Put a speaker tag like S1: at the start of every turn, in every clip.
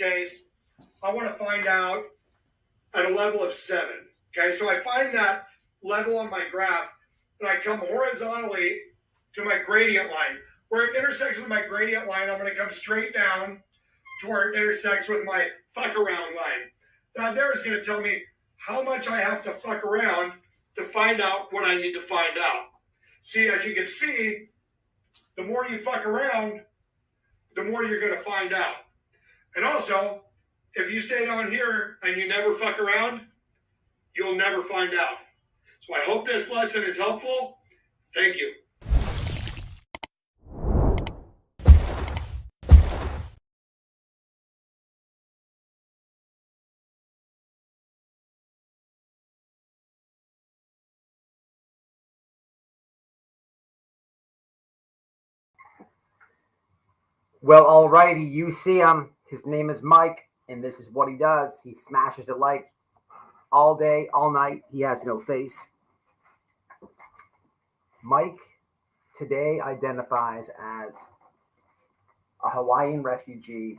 S1: case, I want to find out at a level of 7. Okay, so I find that level on my graph, and I come horizontally to my gradient line. Where it intersects with my gradient line, I'm going to come straight down to where it intersects with my fuck around line. Now there is going to tell me how much I have to fuck around to find out what I need to find out. See, as you can see, the more you fuck around, the more you're going to find out. And also, if you stay down here and you never fuck around, you'll never find out. So I hope this lesson is helpful. Thank you.
S2: Well, alrighty, you see him. His name is Mike, and this is what he does. He smashes a like all day, all night. He has no face. Mike today identifies as a Hawaiian refugee,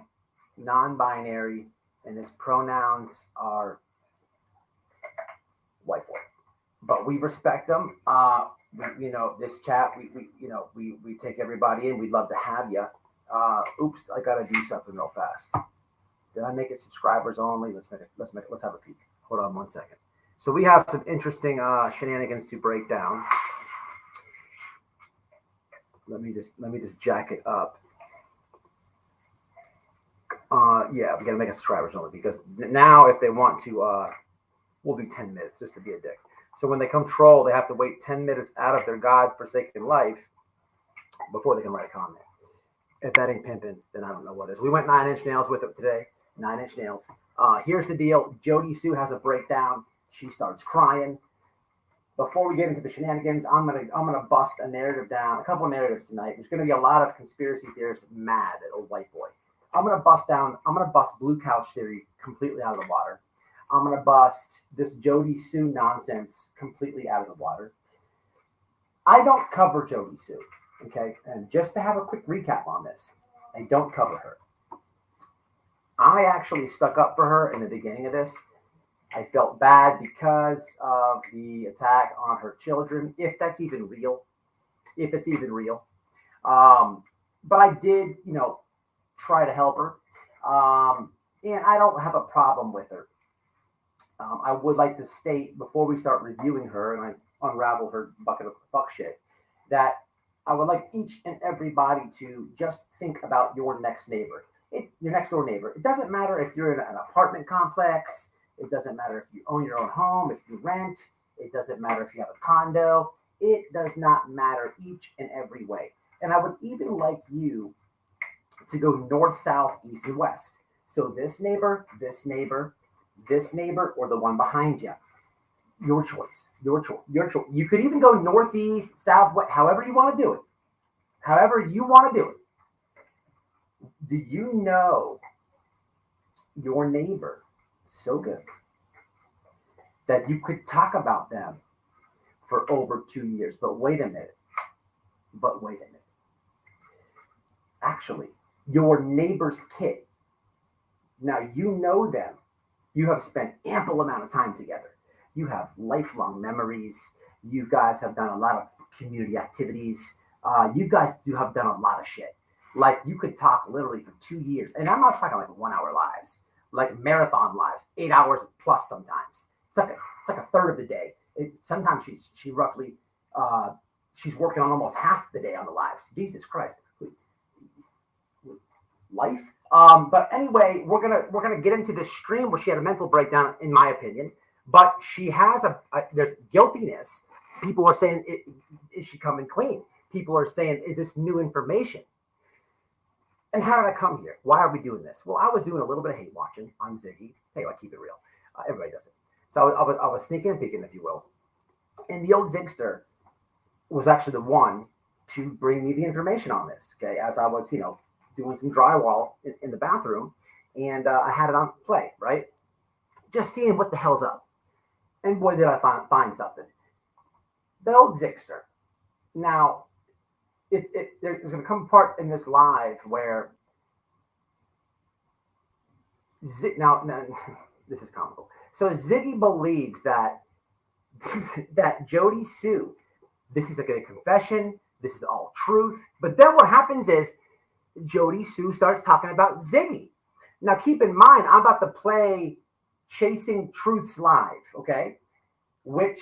S2: non-binary, and his pronouns are white boy. But we respect him. This chat, we take everybody in. We'd love to have you. Oops, I gotta do something real fast. Did I make it subscribers only? Let's have a peek. Hold on 1 second. So we have some interesting shenanigans to break down. Let me just jack it up. Yeah, we gotta make it subscribers only because now if they want to, we'll do 10 minutes just to be a dick. So when they come troll, they have to wait 10 minutes out of their God-forsaken life before they can write a comment. If that ain't pimping, then I don't know what is. We went 9-inch nails with it today. 9-inch nails. Here's the deal. Jodi Sue has a breakdown. She starts crying. Before we get into the shenanigans, I'm gonna bust a narrative down. A couple of narratives tonight. There's gonna be a lot of conspiracy theorists mad at old white boy. I'm gonna bust blue couch theory completely out of the water. I'm gonna bust this Jodi Sue nonsense completely out of the water. I don't cover Jodi Sue. Okay, and just to have a quick recap on this, I don't cover her. I actually stuck up for her in the beginning of this. I felt bad because of the attack on her children, if that's even real. If it's even real. But I did, try to help her. And I don't have a problem with her. I would like to state before we start reviewing her and I unravel her bucket of fuck shit, that I would like each and everybody to just think about your next neighbor, your next door neighbor. It doesn't matter if you're in an apartment complex. It doesn't matter if you own your own home, if you rent. It doesn't matter if you have a condo. It does not matter each and every way. And I would even like you to go north, south, east, and west. So this neighbor, this neighbor, this neighbor, or the one behind you. Your choice. You could even go northeast, southwest, however you want to do it. However you want to do it. Do you know your neighbor so good that you could talk about them for over 2 years? But wait a minute. Actually, your neighbor's kid. Now you know them. You have spent ample amount of time together. You have lifelong memories. You guys have done a lot of community activities. You guys have done a lot of shit. Like you could talk literally for 2 years. And I'm not talking like 1 hour lives, like marathon lives, 8 hours plus sometimes. It's like a third of the day. Sometimes she roughly, she's working on almost half the day on the lives. Jesus Christ. Life. But anyway, we're gonna get into this stream where she had a mental breakdown, in my opinion. But she has there's guiltiness. People are saying, is she coming clean? People are saying, is this new information? And how did I come here? Why are we doing this? Well, I was doing a little bit of hate watching on Ziggy. Hey, I keep it real. Everybody does it. So I was sneaking and peeking, if you will. And the old Zigster was actually the one to bring me the information on this. Okay, as I was, doing some drywall in the bathroom, and I had it on play, right? Just seeing what the hell's up. And boy, did I find something. The old Zigster. Now, there's going to come a part in this live where Now, this is comical. So Ziggy believes that that Jodi Sue, this is like a confession. This is all truth. But then what happens is Jodi Sue starts talking about Ziggy. Now, keep in mind, I'm about to play Chasing Truths live, okay? Which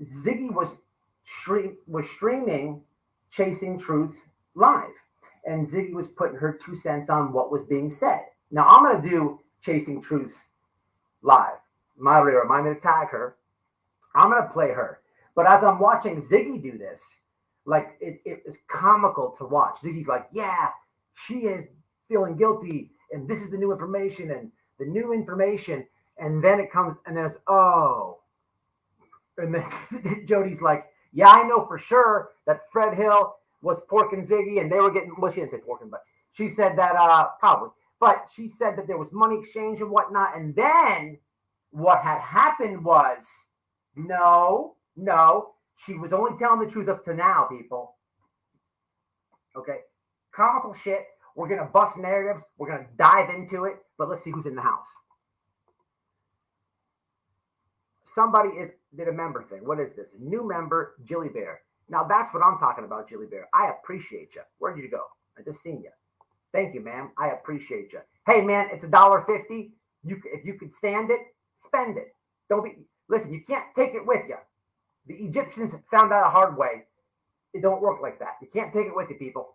S2: Ziggy was streaming Chasing Truths live, and Ziggy was putting her 2 cents on what was being said. Now, I'm going to do Chasing Truths live. Moderator, remind me to tag her. I'm going to play her. But as I'm watching Ziggy do this, like it is comical to watch. Ziggy's like, yeah, she is feeling guilty, and this is the new information, and the new information, and then it comes, and then it's, oh. And then Jodi's like, yeah, I know for sure that Fred Hill was porking Ziggy, and they were getting, well, she didn't say porking, but she said that, probably, but she said that there was money exchange and whatnot, and then what had happened was, no, she was only telling the truth up to now, people. Okay, comical shit. We're going to bust narratives. We're going to dive into it, but let's see who's in the house. Somebody did a member thing. What is this? A new member, Jilly Bear. Now that's what I'm talking about, Jilly Bear. I appreciate you. Where did you go? I just seen you. Thank you, ma'am. I appreciate you. Hey, man, it's $1.50. If you could stand it, spend it. Listen, you can't take it with you. The Egyptians found out a hard way. It don't work like that. You can't take it with you, people.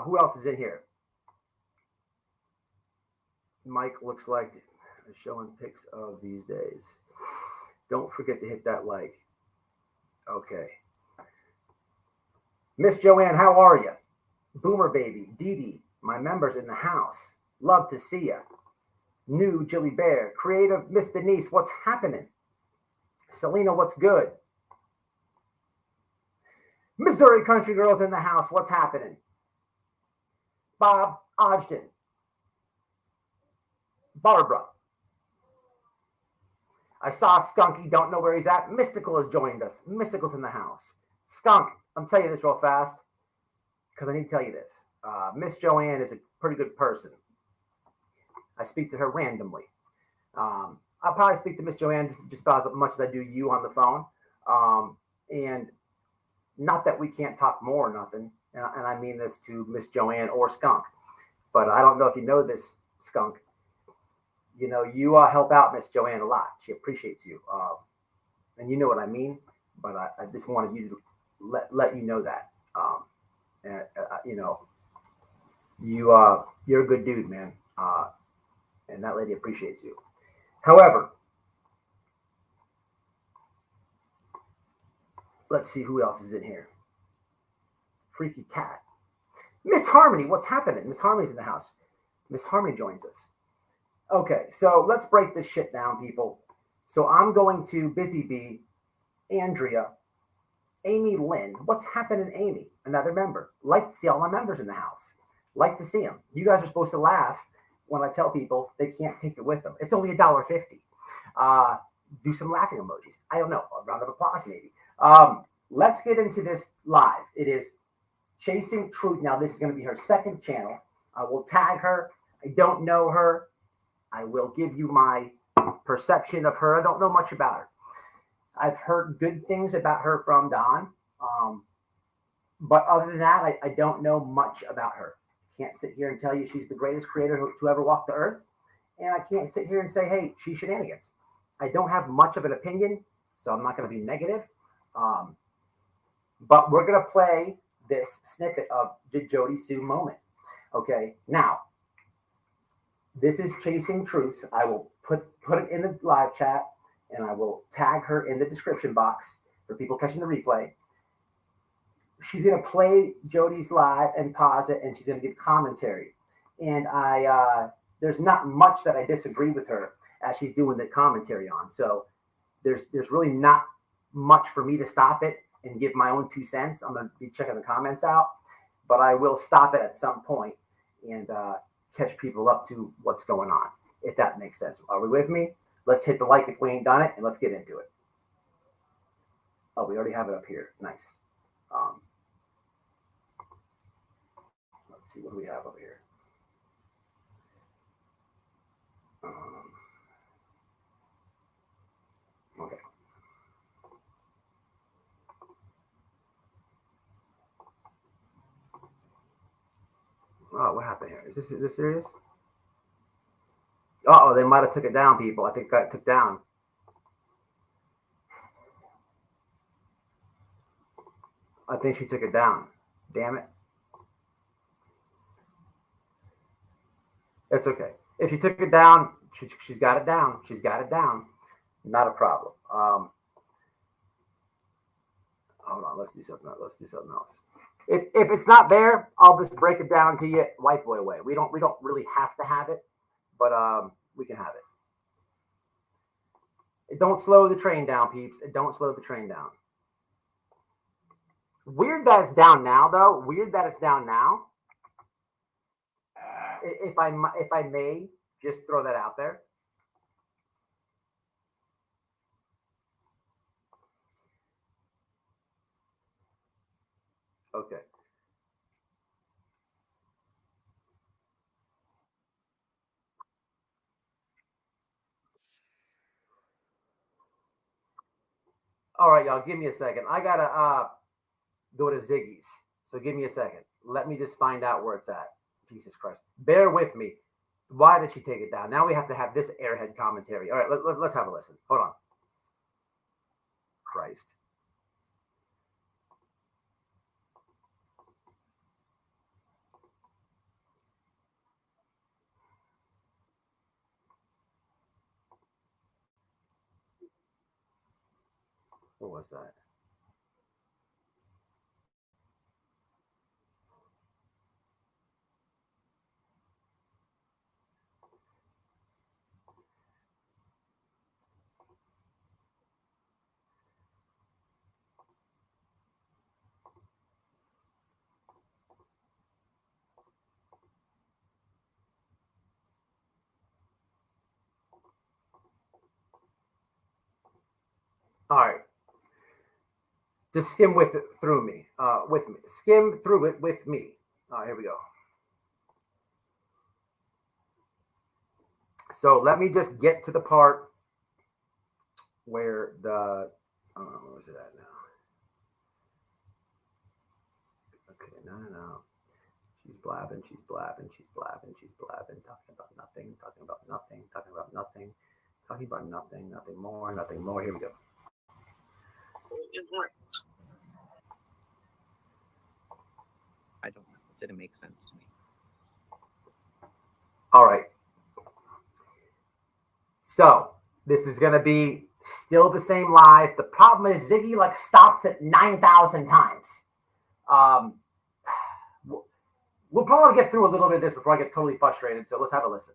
S2: Who else is in here? Mike looks like showing pics of these days. Don't forget to hit that like. Okay. Miss Joanne, how are you? Boomer Baby, Dee Dee, my members in the house. Love to see you. New Jilly Bear, creative Miss Denise, what's happening? Selena, what's good? Missouri Country Girls in the house, what's happening? Bob Ogden. Barbara. I saw Skunky, don't know where he's at. Mystical has joined us. Mystical's in the house. Skunk, I'm telling you this real fast because I need to tell you this. Miss Joanne is a pretty good person. I speak to her randomly. I'll probably speak to Miss Joanne just about as much as I do you on the phone. And not that we can't talk more or nothing. And I mean this to Miss Joanne or Skunk. But I don't know if you know this, Skunk. You know, you help out Miss Joanne a lot. She appreciates you. And you know what I mean. But I just wanted you to let you know that. You know, you're a good dude, man. And that lady appreciates you. However, let's see who else is in here. Freaky Cat. Miss Harmony, what's happening? Miss Harmony's in the house. Miss Harmony joins us. Okay, so let's break this shit down, people. So I'm going to Busy Bee, Andrea, Amy Lynn. What's happening, Amy? Another member. Like to see all my members in the house. Like to see them. You guys are supposed to laugh when I tell people they can't take it with them. It's only $1.50. Do some laughing emojis. I don't know. A round of applause, maybe. Let's get into this live. It is Chasing Truth. Now, this is going to be her second channel. I will tag her. I don't know her. I will give you my perception of her. I don't know much about her. I've heard good things about her from Don. But other than that, I don't know much about her. Can't sit here and tell you she's the greatest creator to ever walk the earth. And I can't sit here and say, hey, she's shenanigans. I don't have much of an opinion, so I'm not going to be negative. But we're going to play this snippet of the Jodi Sue moment. Okay, now, this is Chasing Truths. I will put it in the live chat, and I will tag her in the description box for people catching the replay. She's going to play Jodi's live and pause it, and she's going to give commentary. And there's not much that I disagree with her as she's doing the commentary on. So there's really not much for me to stop it and give my own 2 cents. I'm going to be checking the comments out, but I will stop it at some point and catch people up to what's going on, if that makes sense. Are we with me? Let's hit the like if we ain't done it, and let's get into it. Oh, we already have it up here. Nice. Let's see what we have over here. Oh, what happened here? Is this serious? Oh, they might have took it down, people. I think it got took down. I think she took it down. Damn it. It's okay. If she took it down, she's got it down. She's got it down. Not a problem. Hold on. Let's do something else. Let's do something else. If it's not there, I'll just break it down to you white boy way. We don't really have to have it, but we can have it. Don't slow the train down, peeps. Don't slow the train down. Weird that it's down now, though. Weird that it's down now. If I may just throw that out there. Okay. All right, y'all. Give me a second. I gotta go to Ziggy's. So give me a second. Let me just find out where it's at. Jesus Christ. Bear with me. Why did she take it down? Now we have to have this airhead commentary. All right, let's have a listen. Hold on. Christ. What was that? All right. Just skim through me. With me. Skim through it with me. All right, here we go. So let me just get to the part where the where is it at now? Okay, no. She's blabbing, she's blabbing, she's blabbing, she's blabbing, talking about nothing, talking about nothing, talking about nothing, talking about nothing, nothing more, nothing more. Here we go.
S3: I don't know. It didn't make sense to me.
S2: All right. So this is going to be still the same live. The problem is Ziggy like stops it 9,000 times. We'll probably get through a little bit of this before I get totally frustrated. So let's have a listen.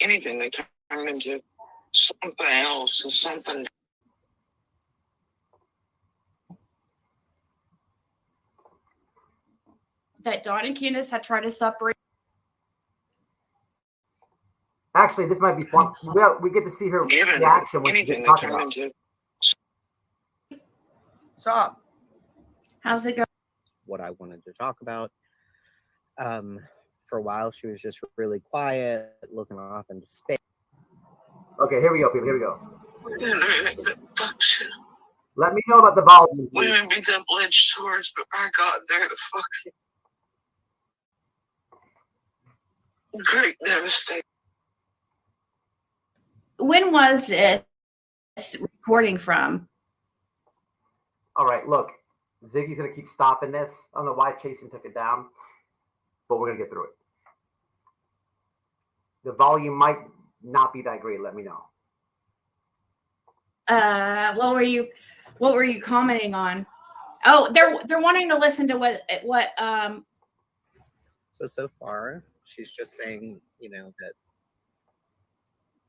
S4: Anything they turn into something else or something.
S5: That Dawn and Candace had tried to separate.
S2: Actually, this might be fun. We get to see her reaction when she's talking about it.
S3: Stop.
S5: How's it going?
S3: What I wanted to talk about. For a while, she was just really quiet, looking off into space.
S2: Okay, here we go, people. Here we go. Let me know about the volume.
S4: Women be double-edged swords, but I got there the fucking great devastation.
S5: When was this recording from?
S2: All right, look, Ziggy's going to keep stopping this. I don't know why Chasen took it down, but we're going to get through it. The volume might not be that great. Let me know.
S5: What were you commenting on? Oh, they're wanting to listen to what
S3: So far, she's just saying, that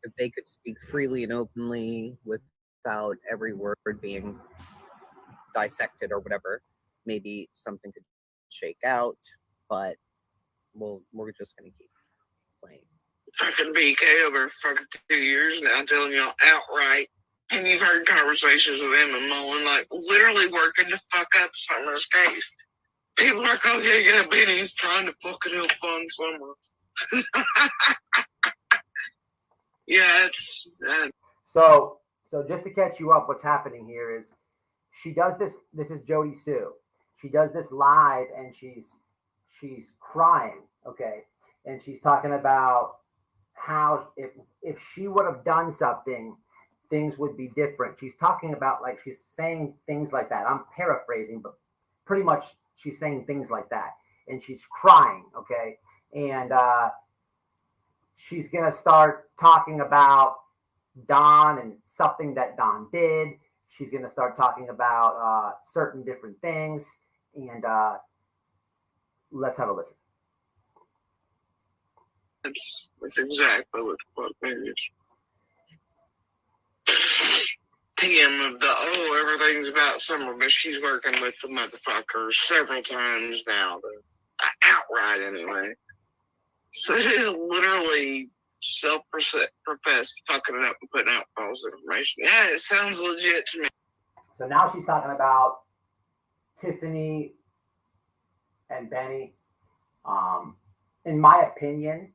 S3: if they could speak freely and openly without every word being dissected or whatever, maybe something could shake out, but we're just going to keep playing.
S4: Fucking BK over fucking 2 years now telling y'all outright, and you've heard conversations with him and Mullen, like literally working to fuck up Summer's case. People are like, oh yeah, Benny's trying to fucking help fund Summer. Yeah, it's
S2: So just to catch you up, what's happening here is she does this. This is Jodi Sue. she does this live and she's crying, okay, and she's talking about how if she would have done something, things would be different. She's talking about, like, she's saying things like that. I'm paraphrasing, but pretty much she's saying things like that, and she's crying, okay, and she's gonna start talking about Don and something that Don did. She's gonna start talking about certain different things, and let's have a listen.
S4: That's exactly what the fuck it is. TM of the everything's about summer, but she's working with the motherfuckers several times now. Outright anyway. So it is literally self-professed fucking it up and putting out false information. Yeah, it sounds legit to me.
S2: So now she's talking about Tiffany and Benny. In my opinion,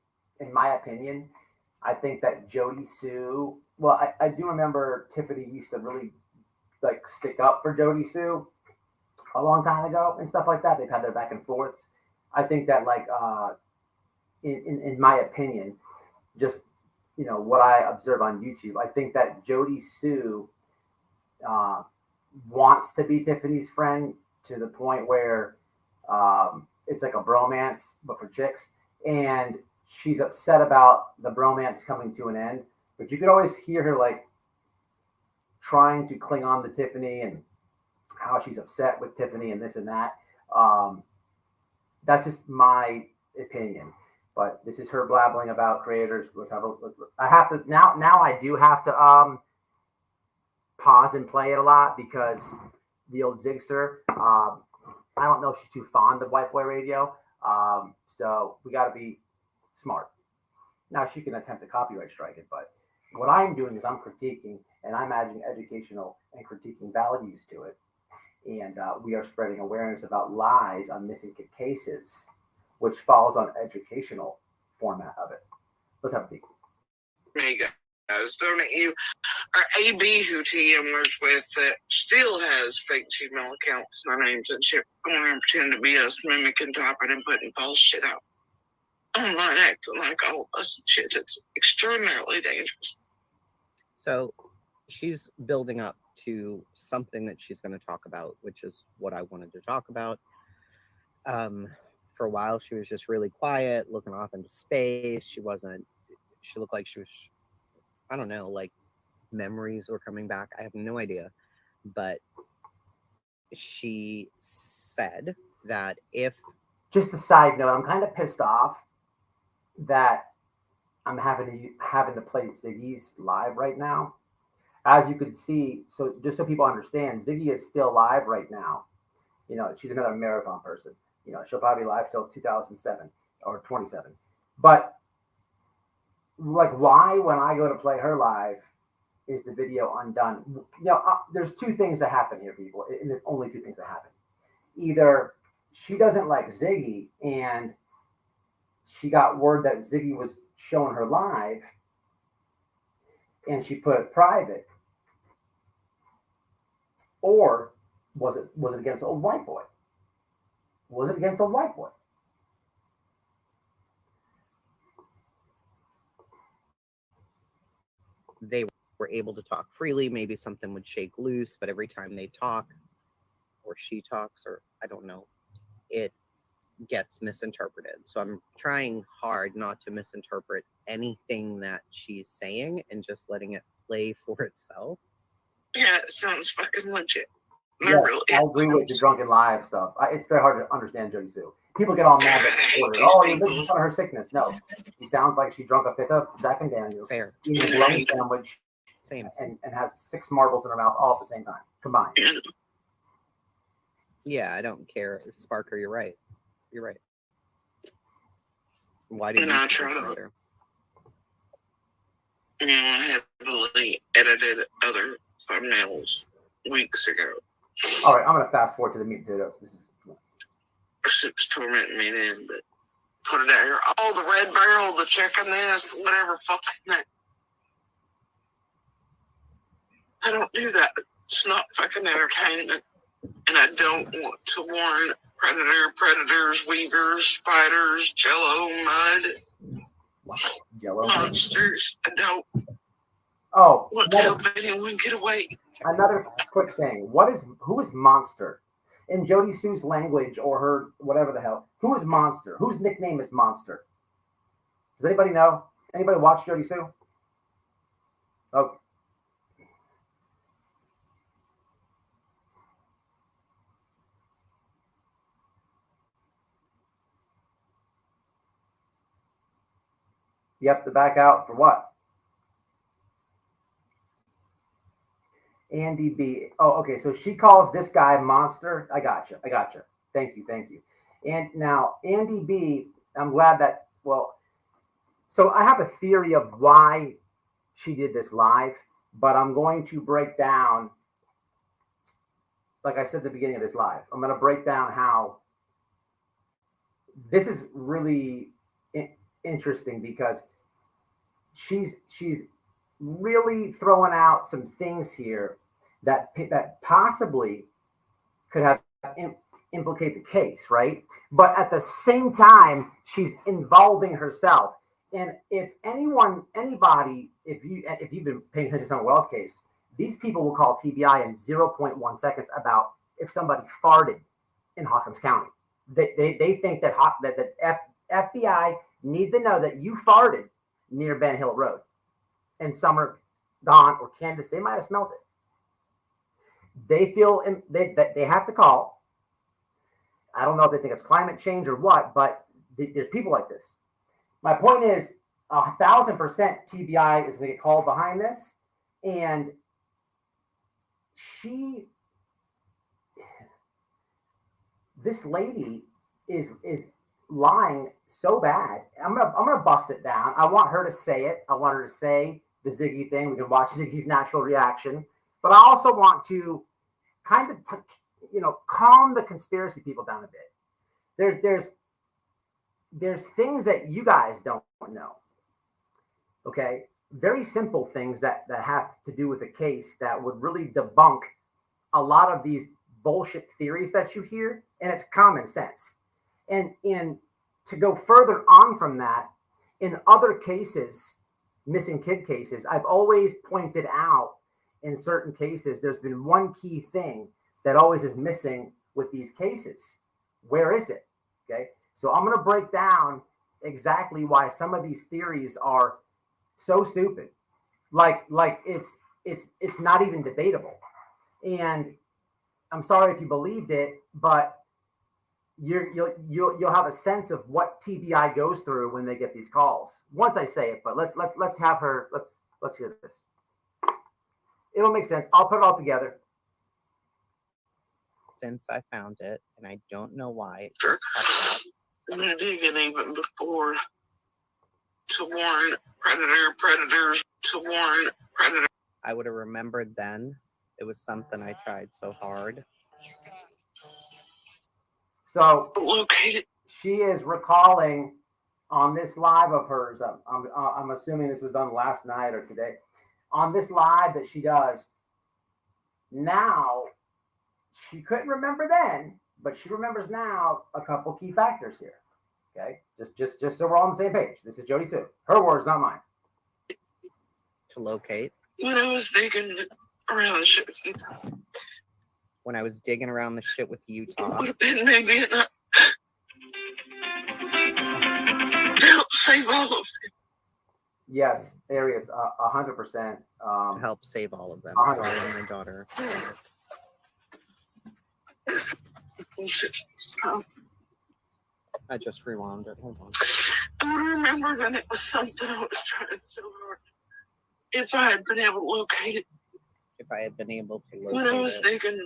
S2: I think that Jodi Sue. Well, I do remember Tiffany used to really like stick up for Jodi Sue a long time ago and stuff like that. They've had their back and forths. I think that, like, in my opinion, just, you know, what I observe on YouTube, I think that Jodi Sue wants to be Tiffany's friend to the point where it's like a bromance, but for chicks. And she's upset about the bromance coming to an end. But you could always hear her, like, trying to cling on to Tiffany and how she's upset with Tiffany and this and that. That's just my opinion. But this is her blabbling about creators. Let's have a look. I have to now I do have to pause and play it a lot because the old Zigster, I don't know if she's too fond of white boy radio. So we got to be smart. Now she can attempt to copyright strike it, but what I'm doing is I'm critiquing and I'm adding educational and critiquing values to it. And we are spreading awareness about lies on missing cases, which falls on educational format of it. Let's have a peek.
S4: Hey guys, don't you? Our AB, who TM works with, that still has fake Gmail accounts, my names and shit, going and pretend to be us, mimicking, topping, and putting false shit out online, acting like all of us and shit. It's extraordinarily dangerous.
S3: So she's building up to something that she's going to talk about, which is what I wanted to talk about. For a while, she was just really quiet, looking off into space. She looked like she was, I don't know, like memories were coming back. I have no idea. But she said that if...
S2: Just a side note, I'm kind of pissed off that I'm having to play Ziggy's live right now. As you can see, so just so people understand, Ziggy is still live right now. You know, she's another marathon person. You know, she'll probably be live till 2007 or 27. But, like, why, when I go to play her live, is the video undone? You know, there's two things that happen here, people. And there's only two things that happen. Either she doesn't like Ziggy and she got word that Ziggy was showing her live and she put it private. Or was it against old white boy? Was it against old white boy?
S3: They were able to talk freely. Maybe something would shake loose, but every time they talk, or she talks, or I don't know, it gets misinterpreted. So I'm trying hard not to misinterpret anything that she's saying and just letting it play for itself.
S4: Yeah, it sounds fucking legit.
S2: Yeah, I agree with the drunken live stuff. It's very hard to understand Jodi Sue. People get all mad at the order. Oh, you're making fun of her sickness. No, she sounds like she drunk a fifth of Jack and Daniels,
S3: Fair.
S2: eating a bologna sandwich,
S3: Same.
S2: and has 6 marbles in her mouth all at the same time, combined.
S3: Yeah, I don't care. Sparker, you're right. You're right. Why did
S4: And I try to, you know, I heavily edited other thumbnails weeks ago.
S2: All right, I'm going to fast forward to the meat and potatoes. This is...
S4: It's tormenting me then, but put it out here. Oh, the red barrel, the chicken this, whatever fucking that. I don't do that. It's not fucking entertainment. And I don't want to warn predators, weavers, spiders, jello, mud,
S2: Jello.
S4: monsters. I don't
S2: Oh,
S4: want to help anyone get away.
S2: another quick thing. Who is Monster? In Jodi Sue's language or her whatever the hell, who is Monster? Whose nickname is Monster? Does anybody know? Anybody watch Jodi Sue? Oh. You have to back out for what? Andy B. Oh, okay. So she calls this guy Monster. I got you. Thank you. And now Andy B. I'm glad that. Well, so I have a theory of why she did this live, but I'm going to break down. Like I said at the beginning of this live, I'm going to break down how this is really interesting because she's really throwing out some things here that possibly could have implicate the case, right? But at the same time, she's involving herself. And if anybody, if you've been paying attention to some Wells case, these people will call TBI in 0.1 seconds about if somebody farted in Hawkins County. They think that FBI need to know that you farted near Ben Hill Road. And Summer, Dawn, or Candace, they might have smelled it. They feel that they have to call. I don't know if they think it's climate change or what, but there's people like this. My point is 1,000% TBI is going to get called behind this. And this lady is lying so bad. I'm gonna bust it down. I want her to say it. I want her to say the Ziggy thing. We can watch Ziggy's natural reaction, but I also want to kind of calm the conspiracy people down a bit. There's things that you guys don't know. Okay, very simple things that have to do with the case that would really debunk a lot of these bullshit theories that you hear, and it's common sense. And to go further on from that, in other cases, missing kid cases, I've always pointed out in certain cases, there's been one key thing that always is missing with these cases. Where is it? Okay. So I'm going to break down exactly why some of these theories are so stupid. Like it's not even debatable. And I'm sorry if you believed it, but you'll have a sense of what TBI goes through when they get these calls. Once I say it, but let's have her. Let's hear this. It'll make sense. I'll put it all together.
S3: Since I found it, and I don't know why.
S4: Sure. I'm gonna dig in even before to warn predators. To warn predators.
S3: I would have remembered then. It was something I tried so hard.
S2: So
S4: located.
S2: She is recalling on this live of hers. I'm assuming this was done last night or today. On this live that she does now, she couldn't remember then, but she remembers now a couple key factors here. Okay, just so we're all on the same page. This is Jodi Sue. Her words, not mine.
S3: To locate.
S4: When I was digging around the shit with Utah.
S3: When I was digging around the shit with Utah.
S4: It would have been maybe enough to help save all of them.
S2: Yes, Arius, 100%.
S3: To help save all of them.
S2: 100%.
S3: Sorry, my daughter. I just rewound it. Hold on.
S4: I would remember that it was something I was trying so hard. If I had been able to locate it.
S3: If I had been able to locate it.
S4: When I was digging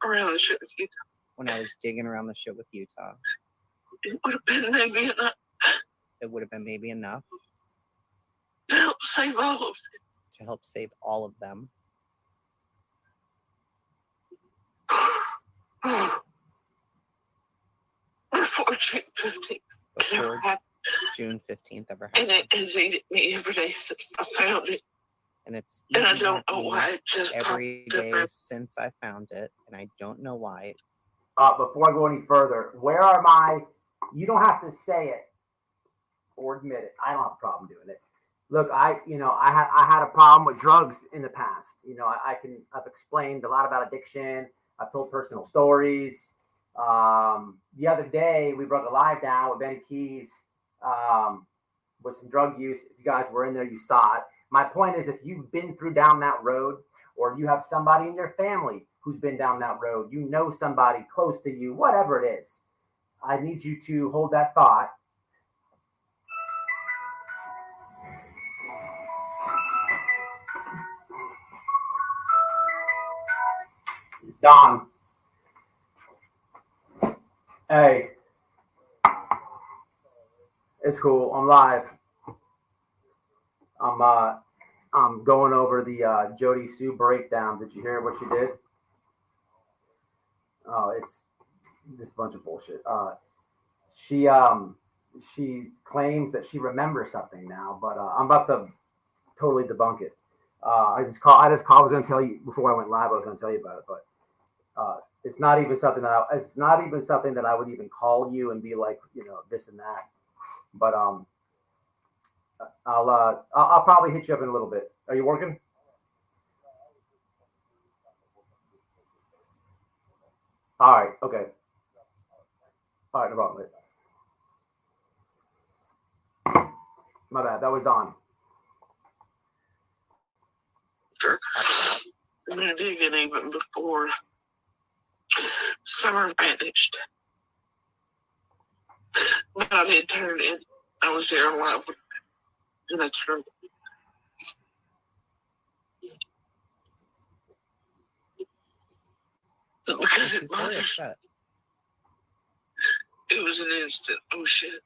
S4: around the shit with Utah.
S3: When I was digging around the shit with Utah.
S4: It would have been maybe enough.
S3: It would have been maybe enough.
S4: To help save all of them.
S3: To help save all of them.
S4: Before June 15th.
S3: Before June 15th ever
S4: And
S3: happened.
S4: it has eaten me every day since I found it.
S3: And it's
S4: And I don't know why it just
S3: every
S4: popped up
S3: day since I found it, and I don't know why
S2: before I go any further, where are my? You don't have to say it or admit it. I don't have a problem doing it. Look, I had a problem with drugs in the past. I've explained a lot about addiction. I've told personal stories. The other day we broke a live down with Benny Keys with some drug use. If you guys were in there, you saw it. My point is, if you've been through down that road, or you have somebody in your family who's been down that road, you know somebody close to you, whatever it is, I need you to hold that thought. Don, hey, it's cool. I'm live. I'm going over the Jodi Sue breakdown. Did you hear what she did? Oh, it's just a bunch of bullshit. She claims that she remembers something now, but I'm about to totally debunk it. I just called. I was going to tell you before I went live. I was going to tell you about it, but it's not even something that I would even call you and be like, this and that. But I'll probably hit you up in a little bit. Are you working? All right. Okay. All right. No problem. My bad. That was Don.
S4: Sure. I'm gonna dig in even before summer vanished. But I did turn in. I was there live and I turned. Because it was an instant. Oh shit.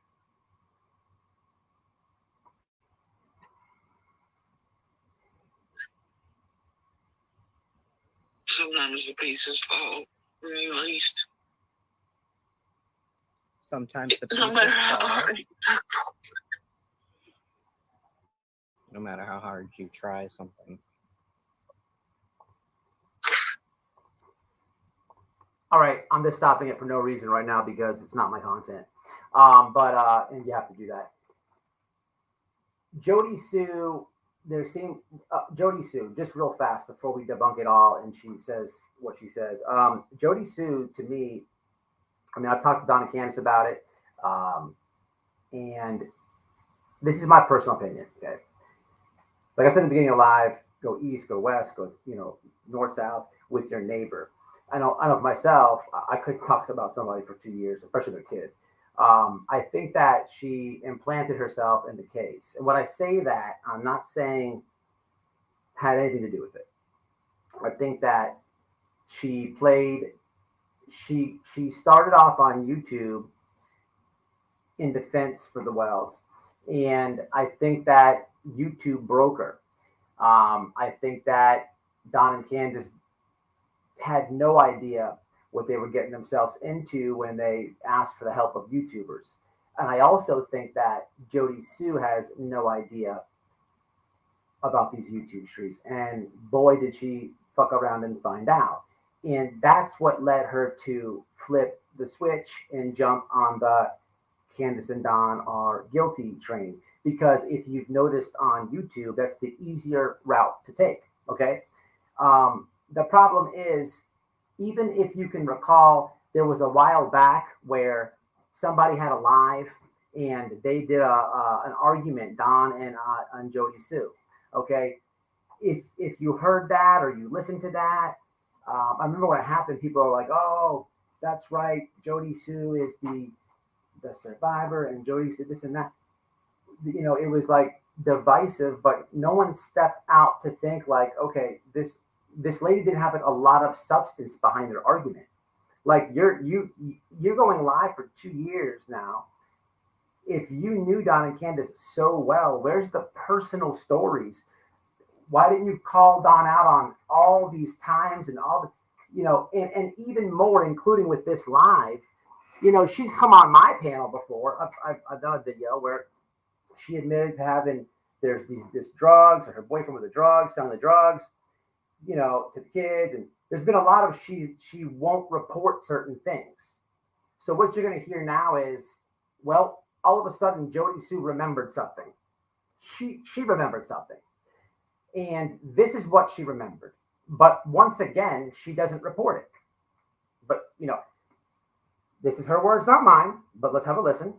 S4: Sometimes the pieces fall released.
S3: Sometimes the pieces
S4: No matter how
S3: fall.
S4: hard.
S3: No matter how hard you try something.
S2: All right, I'm just stopping it for no reason right now because it's not my content. And you have to do that. Jodi Sue, Jodi Sue, just real fast before we debunk it all, and she says what she says. Jodi Sue, to me, I've talked to Donna Candace about it, and this is my personal opinion. Okay, like I said in the beginning of live, go east, go west, go north, south with your neighbor. I know for myself, I could talk about somebody for 2 years, especially their kid. I think that she implanted herself in the case. And when I say that, I'm not saying had anything to do with it. I think that she started off on YouTube in defense for the Wells. And I think that YouTube broke her. I think that Don and Candace had no idea what they were getting themselves into when they asked for the help of YouTubers. And I also think that Jodi Sue has no idea about these YouTube streets. And boy, did she fuck around and find out. And that's what led her to flip the switch and jump on the Candace and Don are guilty train. Because if you've noticed on YouTube, that's the easier route to take. Okay. The problem is, even if you can recall, there was a while back where somebody had a live and they did an argument, Don and Jodi Sue. Okay, if you heard that or you listened to that, I remember when it happened. People are like, "Oh, that's right, Jodi Sue is the survivor, and Jodi Sue this and that." It was like divisive, but no one stepped out to think like, okay, this lady didn't have like a lot of substance behind their argument. Like you're going live for 2 years now. If you knew Don and Candace so well, where's the personal stories? Why didn't you call Don out on all these times and all the, and even more, including with this live, she's come on my panel before. I've done a video where she admitted to having this drugs, or her boyfriend with the drugs, selling the drugs. to the kids, and there's been a lot of she won't report certain things. So what you're going to hear now is, well, all of a sudden Jodi Sue remembered something. She remembered something, and this is what she remembered. But once again, she doesn't report it. But this is her words, not mine. But let's have a listen.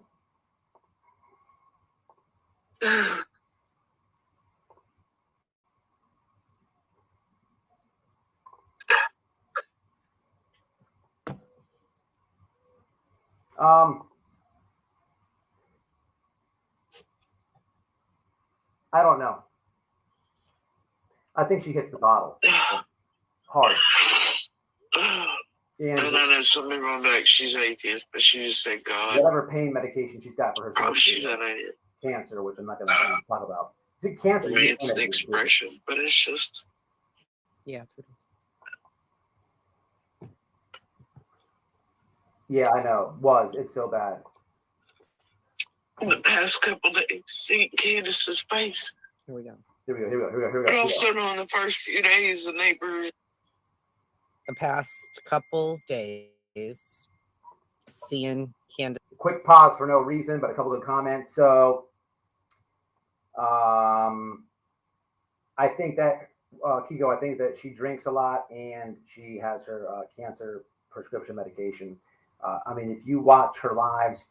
S2: I don't know. I think she hits the bottle hard. And
S4: I know some people are like, she's atheist, but she just said God.
S2: whatever pain medication she's got for
S4: Oh,
S2: her
S4: she's not idiot.
S2: cancer, which I'm not going to talk about. Cancer.
S4: I mean, it's an expression, but it's just.
S3: Yeah.
S2: Yeah, I know. It's so bad.
S4: In the past couple days, see Candace's face.
S3: Here we go.
S2: Here we go.
S4: But also on the first few days, the neighbors.
S3: The past couple days, seeing Candace.
S2: Quick pause for no reason, but a couple of comments. So, I think that Kiko, I think that she drinks a lot and she has her cancer prescription medication. I mean, if you watch her lives,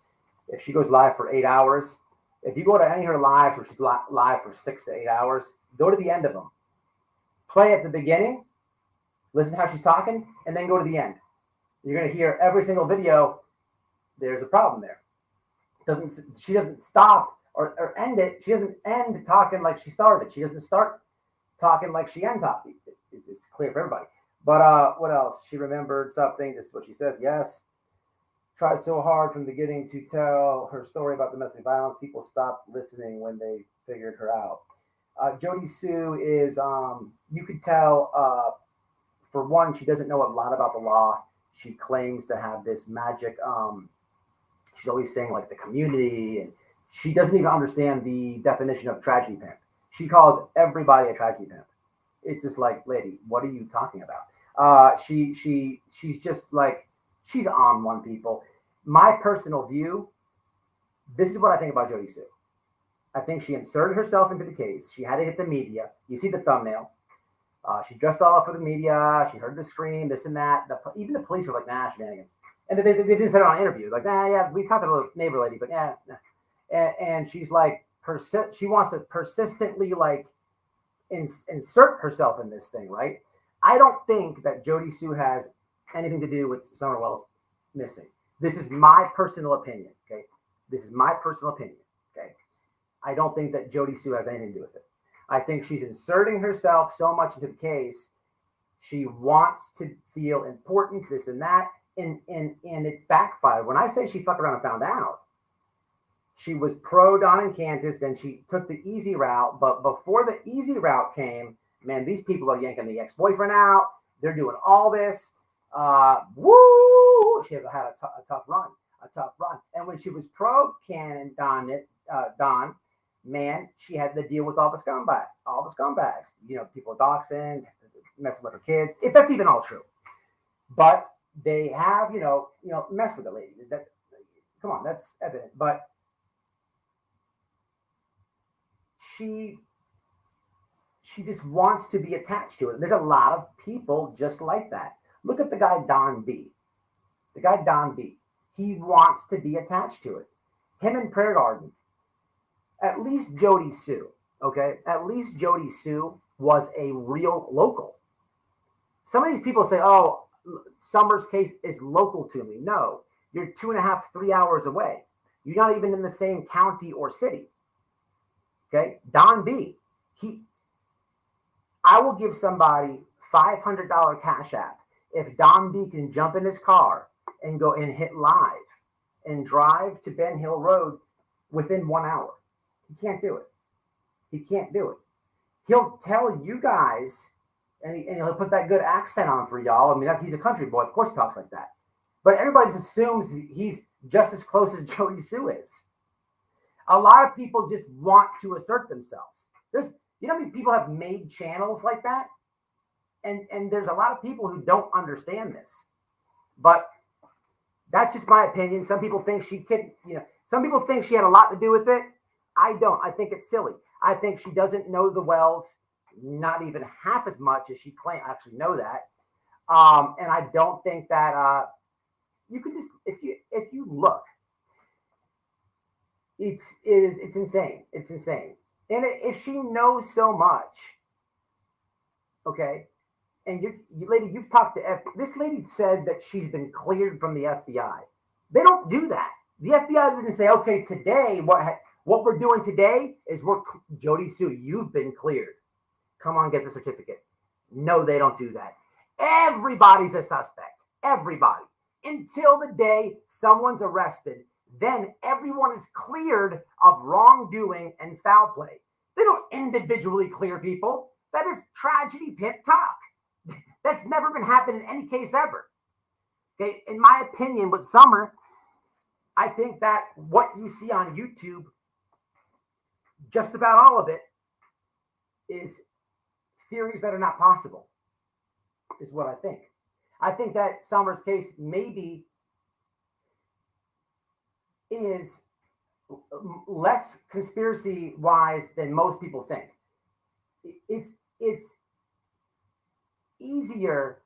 S2: if she goes live for 8 hours, if you go to any of her lives where she's live for 6 to 8 hours, go to the end of them. Play at the beginning, listen to how she's talking, and then go to the end. You're going to hear every single video. There's a problem there. She doesn't stop or end it. She doesn't end talking like she started. She doesn't start talking like she ended talking. It's clear for everybody. But what else? She remembered something. This is what she says. Yes. Tried so hard from the beginning to tell her story about domestic violence. People stopped listening when they figured her out. Jodi Sue is, you could tell, for one, she doesn't know a lot about the law. She claims to have this magic. She's always saying like the community, and she doesn't even understand the definition of tragedy pimp. She calls everybody a tragedy pimp. It's just like, lady, what are you talking about? She's just like, she's on one, people. My personal view, this is what I think about Jodi Sue. I think she inserted herself into the case. She had to hit the media. You see the thumbnail. She dressed all up for the media. She heard the scream, this and that. Even the police were like, nah, shenanigans. And they didn't say it on an interview. Like, nah, yeah, we caught the little neighbor lady, but yeah. Nah. And she's like, she wants to persistently like insert herself in this thing, right? I don't think that Jodi Sue has anything to do with Summer Wells missing. This is my personal opinion, okay? This is my personal opinion, okay? I don't think that Jodi Sue has anything to do with it. I think she's inserting herself so much into the case. She wants to feel importance, this and that, and it backfired. When I say she fucked around and found out, she was pro Don and Candace, then she took the easy route. But before the easy route came, man, these people are yanking the ex-boyfriend out. They're doing all this. Woo! She has had a tough run. And when she was pro Can and Don, man, she had to deal with all the scumbags. People doxing, messing with her kids. If that's even all true, but they have, messed with the lady. Come on, that's evident. But she just wants to be attached to it. There's a lot of people just like that. Look at the guy Don B. He wants to be attached to it. Him and Prayer Garden. At least Jodi Sue, okay? At least Jodi Sue was a real local. Some of these people say, oh, Summer's case is local to me. No, you're 2.5, 3 hours away. You're not even in the same county or city. Okay? Don B, I will give somebody $500 cash app if Don B can jump in his car and go and hit live and drive to Ben Hill Road within 1 hour. He can't do it. He'll tell you guys, and he'll put that good accent on for y'all. I mean, he's a country boy. Of course he talks like that. But everybody just assumes he's just as close as Jodi Sue is. A lot of people just want to assert themselves. How many people have made channels like that? and there's a lot of people who don't understand this, but that's just my opinion. Some people think she could, some people think she had a lot to do with it. I don't. I think it's silly. I think she doesn't know the Wells, not even half as much as she claims. I actually know that. And I don't think that you could just, if you look, it's insane. It's insane. And if she knows so much, okay, and you lady, you've talked to this lady said that she's been cleared from the FBI. They don't do that. The FBI didn't say, okay, today what we're doing today is Jodi Sue, you've been cleared. Come on, get the certificate. No, they don't do that. Everybody's a suspect. Everybody. Until the day someone's arrested, then everyone is cleared of wrongdoing and foul play. They don't individually clear people. That is tragedy pit talk. That's never been happened in any case ever. Okay, in my opinion, with Summer, I think that what you see on YouTube, just about all of it, is theories that are not possible, is what I think. I think that Summer's case maybe is less conspiracy-wise than most people think. It's easier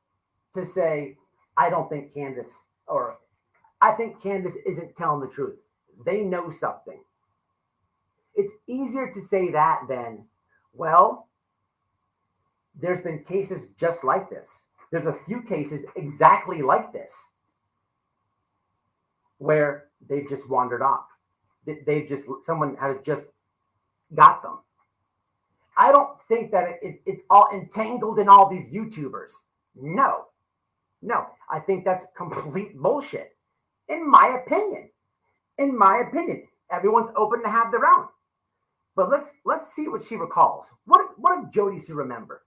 S2: to say, I don't think Candace, or I think Candace isn't telling the truth. They know something. It's easier to say that than, well, there's been cases just like this. There's a few cases exactly like this where they've just wandered off. Someone has just got them. I don't think that it's all entangled in all these YouTubers. No, I think that's complete bullshit. In my opinion, everyone's open to have their own. But let's see what she recalls. What did Jodi Sue remember?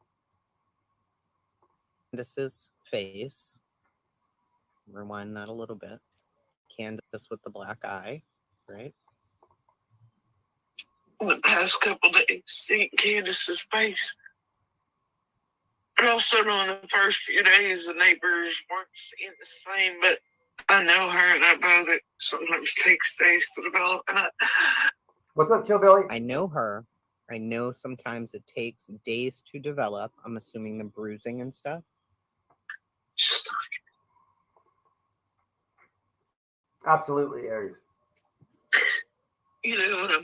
S3: Candace's face. Rewind that a little bit. Candace with the black eye, right?
S4: The past couple days, seeing Candace's face. And also on the first few days, the neighbors weren't seeing the same, but I know her and I know that sometimes takes days to develop. And
S2: What's up, Chillbilly?
S3: I know her. I know sometimes it takes days to develop. I'm assuming the bruising and stuff.
S2: Absolutely, Aries.
S4: You know what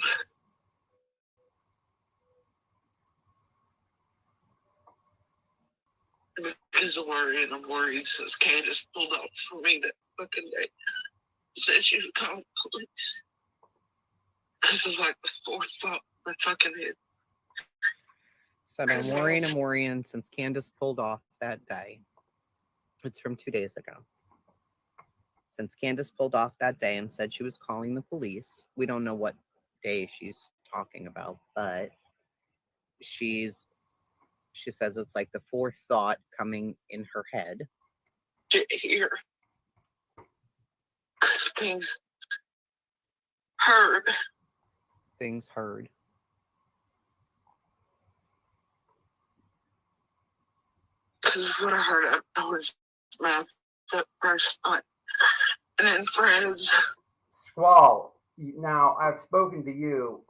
S4: because of worrying, I'm worried since Candace pulled out for me that fucking day. Said she would call the police. This is like the fourth thought in my fucking head.
S3: So I've been worrying since Candace pulled off that day. It's from 2 days ago. Since Candace pulled off that day and said she was calling the police, we don't know what day she's talking about, but she says it's like the fourth thought coming in her head.
S4: To hear things heard.
S3: Things heard.
S4: Because what I heard out of his mouth that first night. And then Fred's.
S2: Squall, now I've spoken to you.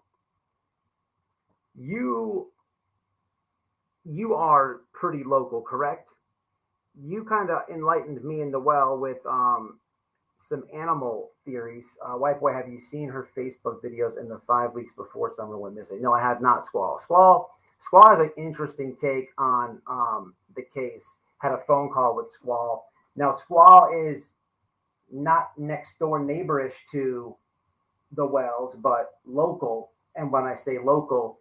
S2: You are pretty local, correct? You kind of enlightened me in the well with some animal theories. White Boy, have you seen her Facebook videos in the 5 weeks before Summer went missing? No, I have not, Squall. Squall has an interesting take on the case. Had a phone call with Squall. Now, Squall is not next door neighborish to the Wells, but local. And when I say local,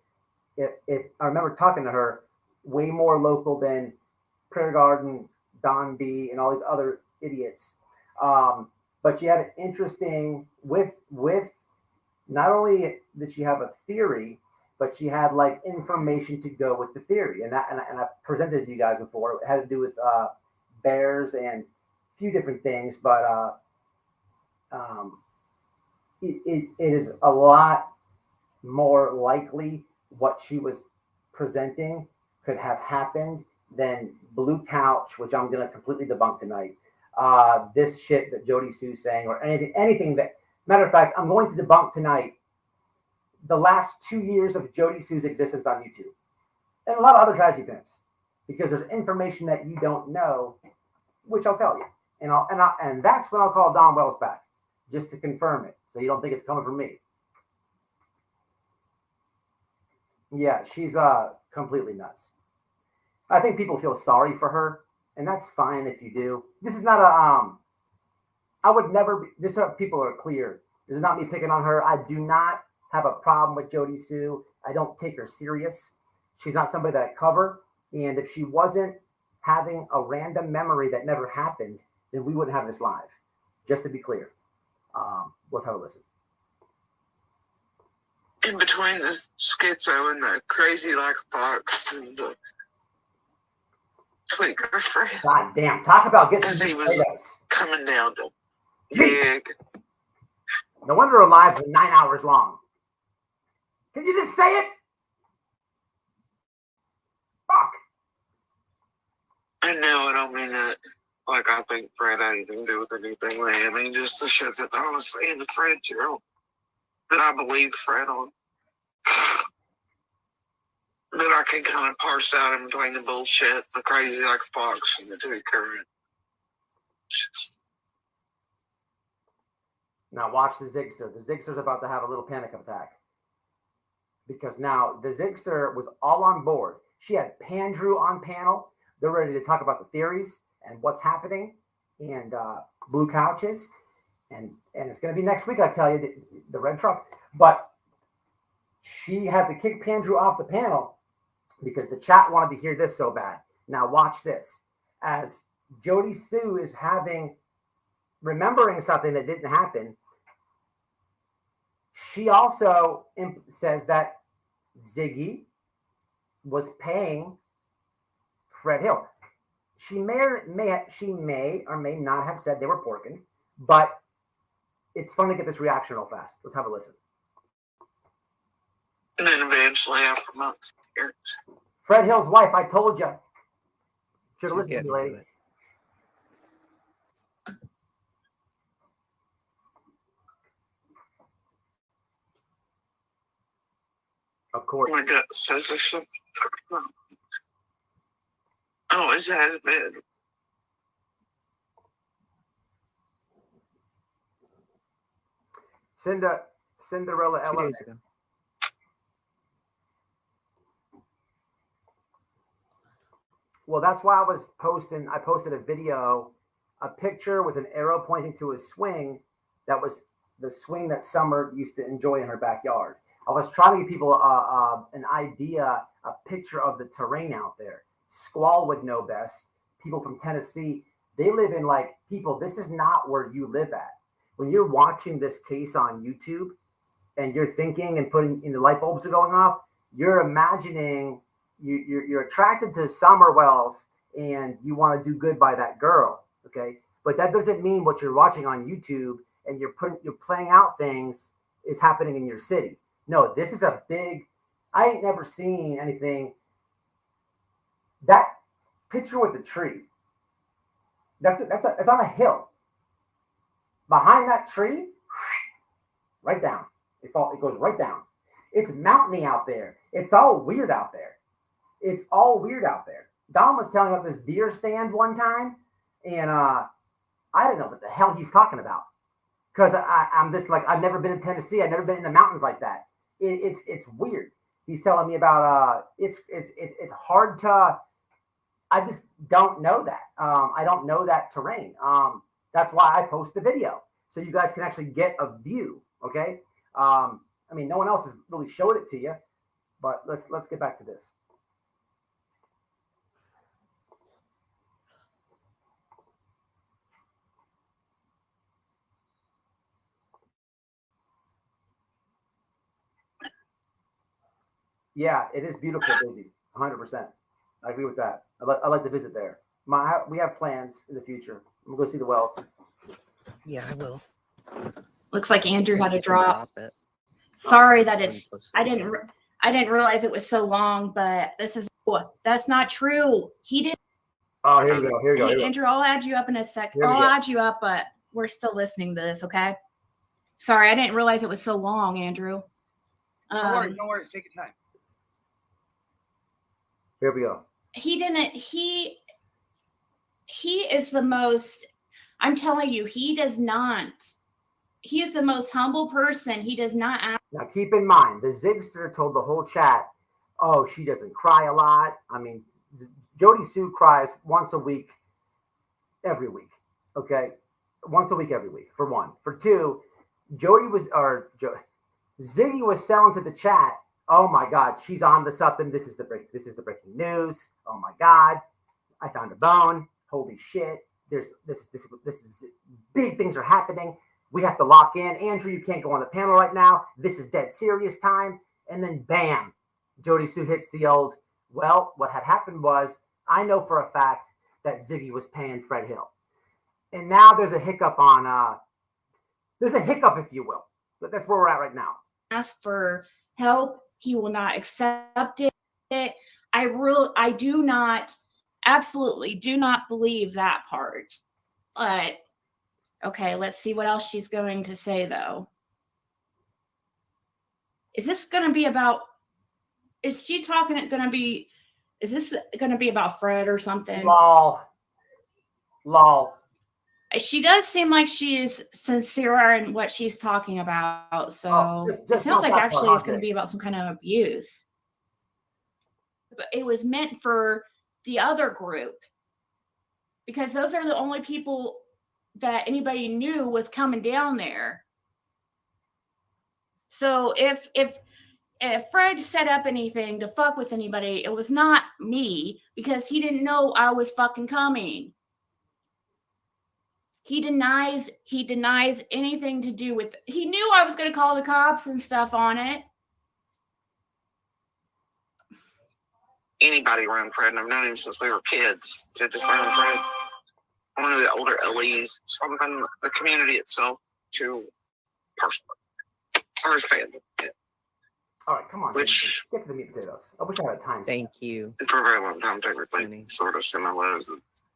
S2: if I remember talking to her, way more local than Prayer Garden, Don B, and all these other idiots. But she had an interesting with not only did she have a theory, but she had like information to go with the theory, and I've presented to you guys before. It had to do with bears and a few different things, but it is a lot more likely what she was presenting could have happened then Blue Couch, which I'm gonna completely debunk tonight. This shit that Jodi Sue's saying, or anything that. Matter of fact, I'm going to debunk tonight the last 2 years of Jodi Sue's existence on YouTube, and a lot of other tragedy pimps, because there's information that you don't know, which I'll tell you, and that's when I'll call Don Wells back, just to confirm it, so you don't think it's coming from me. Yeah, she's completely nuts. I think people feel sorry for her, and that's fine if you do. This is not a I would never be, this people are clear. This is not me picking on her. I do not have a problem with Jodi Sue. I don't take her serious. She's not somebody that I cover. And if she wasn't having a random memory that never happened, then we wouldn't have this live. Just to be clear. Let's have a listen.
S4: In between the schizo and the crazy like fox and the tweaker friend.
S2: God damn. Talk about getting
S4: Because he was
S2: potatoes.
S4: coming down to big.
S2: No wonder her lives are 9 hours long. Can you just say it? Fuck.
S4: I know I don't mean that. Like, I think Fred had anything to do with anything. I mean, just the shit that I was saying to Fred, Gerald, that I believed Fred on. That I can kind of parse out in between the bullshit, the crazy like a fox, and the two current.
S2: Now watch the Zigster. The Zigster's about to have a little panic attack. Because now the Zigster was all on board. She had Pandrew on panel. They're ready to talk about the theories and what's happening and blue couches. And it's going to be next week, I tell you, the red truck. But she had to kick Pandrew off the panel because the chat wanted to hear this so bad. Now watch this. As Jodi Sue is remembering something that didn't happen, she also says that Ziggy was paying Fred Hill. She may or may not have said they were porking, but it's fun to get this reaction real fast. Let's have a listen.
S4: And then eventually, after months, years.
S2: Fred Hill's wife, I told you. Should have listened to
S3: getting
S2: you, lady.
S3: to it.
S2: Of course.
S4: My gut says there's something fucking wrong. Oh, it has been.
S2: Cinderella
S3: It's 2
S2: Ella.
S3: days ago.
S2: Well, that's why I posted a video, a picture with an arrow pointing to a swing that was the swing that Summer used to enjoy in her backyard. I was trying to give people an idea, a picture of the terrain out there. Squall would know best. People from Tennessee, they live in this is not where you live at. When you're watching this case on YouTube and you're thinking and putting in the light bulbs are going off, you're imagining you're attracted to Summer Wells and you want to do good by that girl. Okay. But that doesn't mean what you're watching on YouTube and you're playing out things is happening in your city. No, this is a big, I ain't never seen anything. That picture with the tree, it's on a hill. Behind that tree, right down. It goes right down. It's mountainy out there. It's all weird out there. Don was telling about this deer stand one time, and I didn't know what the hell he's talking about. Because I'm just like, I've never been in Tennessee. I've never been in the mountains like that. It's weird. He's telling me about it's hard to. I just don't know that. I don't know that terrain. That's why I post the video so you guys can actually get a view. Okay. I mean, no one else has really showed it to you, but let's get back to this. Yeah, it is beautiful, busy, 100%. I agree with that. I like to visit there. We have plans in the future. I'm gonna go see the wells.
S3: Yeah, I will.
S5: Looks like Andrew had a
S3: Can
S5: drop.
S3: it.
S5: Sorry that
S3: When
S5: it's.
S3: you post
S5: I
S3: it.
S5: didn't realize it was so long, but this is That's not true. He didn't.
S2: Oh, here we go. Here we go.
S5: Hey,
S2: Here we go.
S5: Andrew, I'll add you up in a sec.
S2: Here we
S5: I'll
S2: go.
S5: add you up, but we're still listening to this, okay? Sorry, I didn't realize it was so long, Andrew.
S6: No worries. Take your time.
S2: Here we go.
S5: He didn't. He is the most. I'm telling you, he does not. He is the most humble person. He does not ask.
S2: Now, keep in mind, the Zigster told the whole chat, oh, she doesn't cry a lot. I mean, Jodi Sue cries once a week, every week. Okay? Once a week, every week, for one. For two, Ziggy was selling to the chat, oh my God, she's on to something. This is the breaking news. Oh my God, I found a bone. Holy shit. This is big things are happening. We have to lock in. Andrew, you can't go on the panel right now. This is dead serious time. And then bam, Jodi Sue hits the old, well, what had happened was, I know for a fact that Ziggy was paying Fred Hill. And now there's a hiccup if you will. But that's where we're at right now.
S5: Ask for help. He will not accept it. I do not, absolutely do not believe that part. But okay, let's see what else she's going to say, though. Is this going to be about, is this going to be about Fred or something?
S2: Lol.
S5: She does seem like she is sincere in what she's talking about. So it sounds like actually it's going to be about some kind of abuse. But it was meant for the other group, because those are the only people that anybody knew was coming down there. So if Fred set up anything to fuck with anybody, it was not me, because he didn't know I was fucking coming. He denies anything to do with it. He knew I was going to call the cops and stuff on it.
S4: Anybody around Fred, and I've known him since we were kids, to just around Fred. One of the older LEs from the community itself to personally, or his family. Yeah.
S2: All right, come on.
S4: Which,
S2: get to the meat potatoes. I wish I had time.
S3: Thank you.
S4: for a very long time, technically, sort of similar.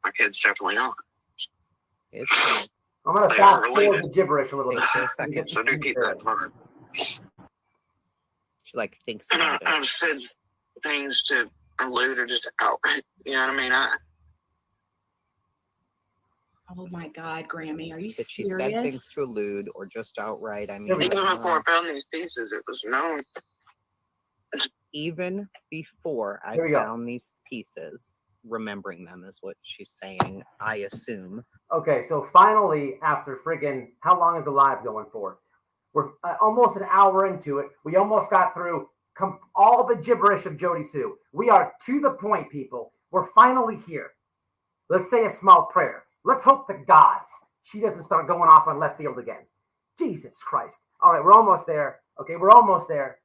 S4: My kids definitely are.
S3: It's
S2: I'm going to
S4: They
S2: fast
S4: are
S2: forward
S4: related.
S2: the gibberish a little bit.
S3: Thanks for a second.
S4: So do keep that in mind.
S3: She like thinks
S4: And
S3: about it.
S4: I've said things to allude or just outright. You know what I mean?
S5: Oh my God, Grammy, are you
S3: If she
S5: serious?
S3: said things to allude or just outright, I mean,
S2: Here we
S4: Even
S2: go.
S4: before I found these pieces, it was known.
S3: even before I
S2: Here we go.
S3: found these pieces, remembering them is what she's saying, I assume.
S2: Okay, so finally, after friggin', how long is the live going for? We're almost an hour into it. We almost got through all the gibberish of Jodi Sue. We are to the point, people. We're finally here. Let's say a small prayer. Let's hope to God she doesn't start going off on left field again. Jesus Christ. All right, we're almost there. Okay, we're almost there.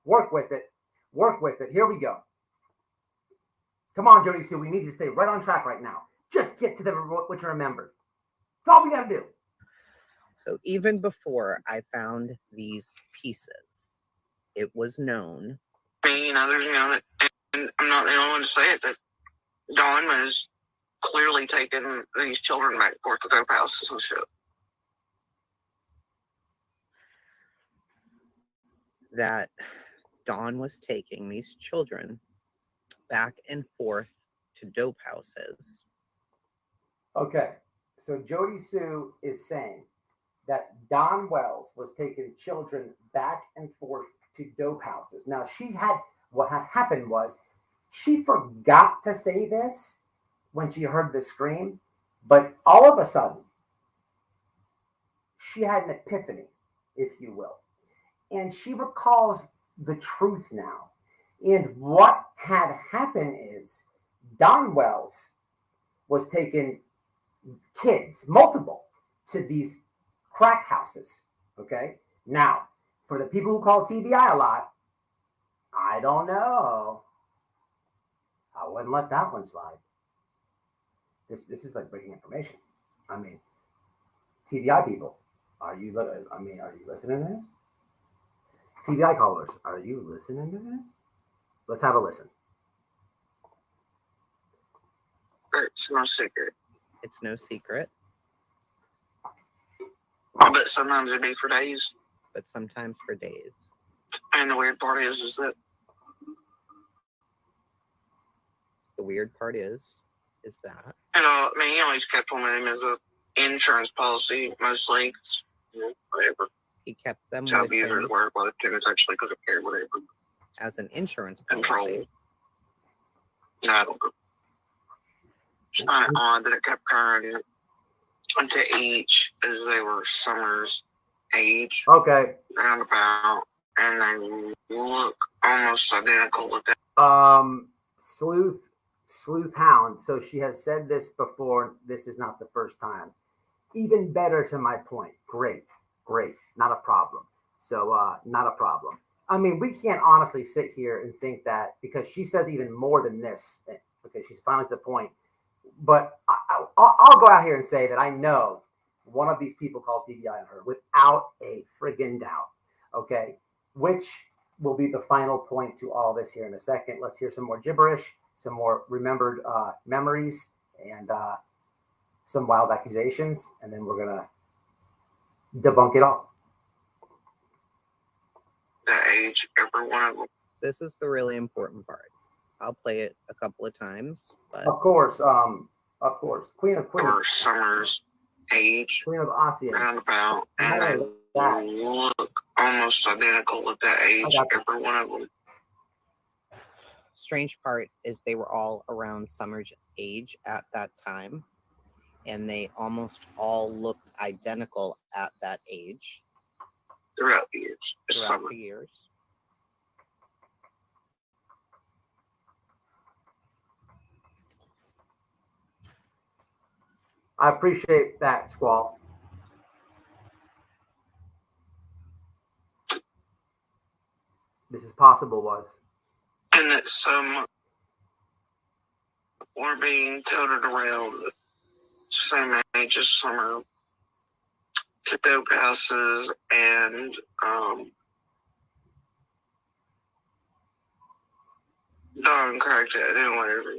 S2: Work with it. Work with it. Here we go. Come on, Jodi Sue. We need you to stay right on track right now. Just get to what you remembered. That's all we got to do.
S3: So even before I found these pieces, it was known.
S4: Me and others, and I'm not the only one to say it, that Dawn was clearly taking these children back and forth to their houses and shit.
S3: That Dawn was taking these children back and forth to dope houses.
S2: Okay, so Jodi Sue is saying that Don Wells was taking children back and forth to dope houses. Now, what had happened was she forgot to say this when she heard the scream, but all of a sudden, she had an epiphany, if you will. And she recalls the truth now. And what had happened is Don Wells was taking kids, multiple, to these crack houses. Okay. Now, for the people who call TBI a lot, I don't know. I wouldn't let that one slide. This is like breaking information. I mean, TBI people, are you listening to this? TBI callers, are you listening to this? Let's have a listen.
S4: It's no secret.
S3: It's no secret.
S4: But sometimes it'd be for days.
S3: But sometimes for days.
S4: And the weird part is that
S3: the weird part is that.
S4: he always kept on with him as a insurance policy, mostly. Whatever.
S3: He kept them
S4: How
S3: with
S4: users
S3: him
S4: work, but it's actually because of care, whatever.
S3: as an insurance
S4: Control.
S3: policy.
S4: No, I don't know. It's not odd that it kept current into each as they were Summer's age.
S2: Okay.
S4: Roundabout. And they look almost identical with that.
S2: Sleuth Hound. So she has said this before. This is not the first time. Even better to my point. Great. Not a problem. So not a problem. I mean, we can't honestly sit here and think that because she says even more than this. Okay, she's finally to the point. But I'll go out here and say that I know one of these people called TBI on her without a friggin' doubt. Okay, which will be the final point to all this here in a second. Let's hear some more gibberish, some more remembered memories, and some wild accusations, and then we're gonna debunk it all.
S4: The age, every one of them.
S3: This is the really important part. I'll play it a couple of times. But
S2: Of course. Queen of
S4: Summer's age.
S2: Queen of Ossian.
S4: Roundabout. And they look almost identical with the age, every one of them.
S3: Strange part is they were all around Summer's age at that time. And they almost all looked identical at that age.
S4: Throughout the years.
S3: Throughout the years.
S2: I appreciate that, Squall. This is possible, was.
S4: And that some were being toted around the same age as Summer to dope houses and dog and crack and whatever.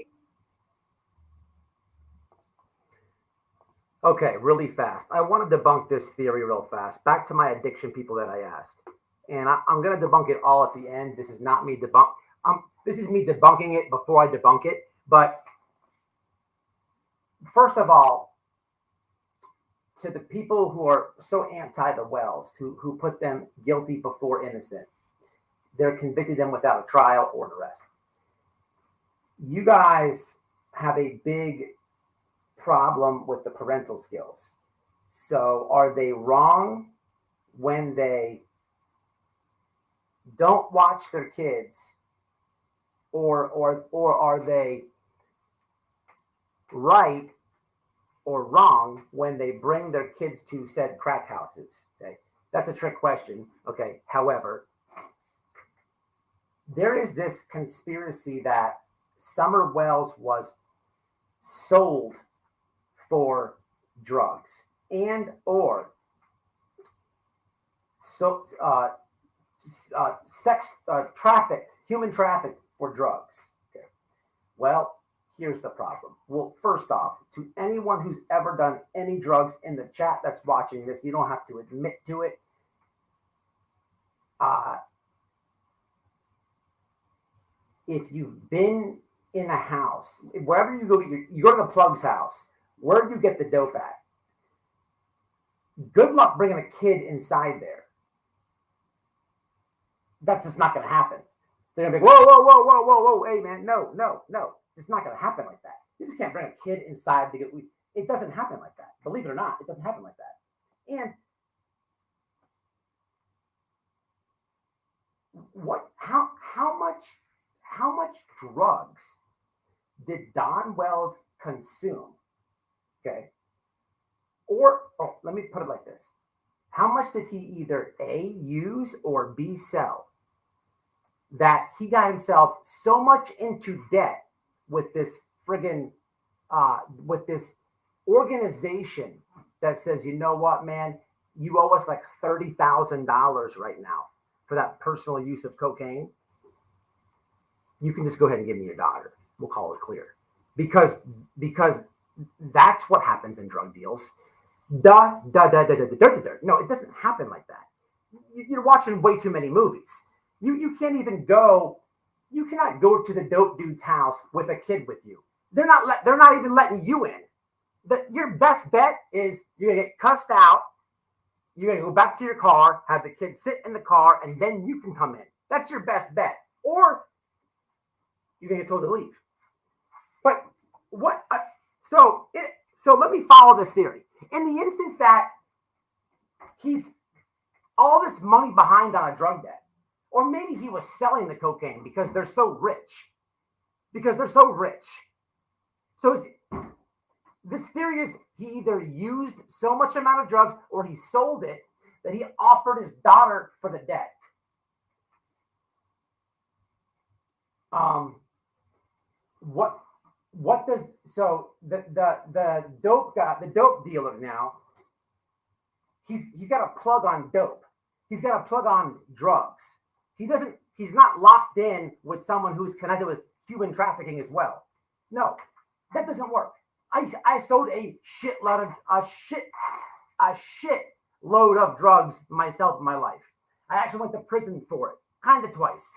S2: Okay, really fast. I want to debunk this theory real fast. Back to my addiction people that I asked. And I'm going to debunk it all at the end. This is not me this is me debunking it before I debunk it. But first of all, to the people who are so anti the Wells, who put them guilty before innocent, they're convicted them without a trial or an arrest. You guys have a big problem with the parental skills. So are they wrong when they don't watch their kids, or are they right or wrong when they bring their kids to said crack houses? Okay, that's a trick question. Okay, however, there is this conspiracy that Summer Wells was sold for drugs and or human trafficked for drugs. Okay. Well, here's the problem. Well, first off, to anyone who's ever done any drugs in the chat that's watching this, you don't have to admit to it. If you've been in a house, wherever you go to the plug's house, where do you get the dope at? Good luck bringing a kid inside there. That's just not going to happen. They're going to be like, whoa, hey, man, no. It's just not going to happen like that. You just can't bring a kid inside to get weed. It doesn't happen like that. Believe it or not, it doesn't happen like that. And how much drugs did Don Wells consume? Okay. Let me put it like this. How much did he either A, use, or B, sell, that he got himself so much into debt with this friggin' with this organization that says, you know what, man, you owe us like $30,000 right now for that personal use of cocaine. You can just go ahead and give me your daughter. We'll call it clear. because that's what happens in drug deals. No, it doesn't happen like that. You're watching way too many movies. You can't even go. You cannot go to the dope dude's house with a kid with you. They're not even letting you in. Your best bet is you're gonna get cussed out. You're gonna go back to your car, have the kid sit in the car, and then you can come in. That's your best bet. Or you're gonna get told to leave. But what? So let me follow this theory. In the instance that he's all this money behind on a drug debt, or maybe he was selling the cocaine because they're so rich. So this theory is he either used so much amount of drugs or he sold it that he offered his daughter for the debt. What does so the dope guy, the dope dealer now, he's got a plug on dope. He's got a plug on drugs. He's not locked in with someone who's connected with human trafficking as well. No, that doesn't work. I sold a shitload of drugs myself in my life. I actually went to prison for it, kind of twice.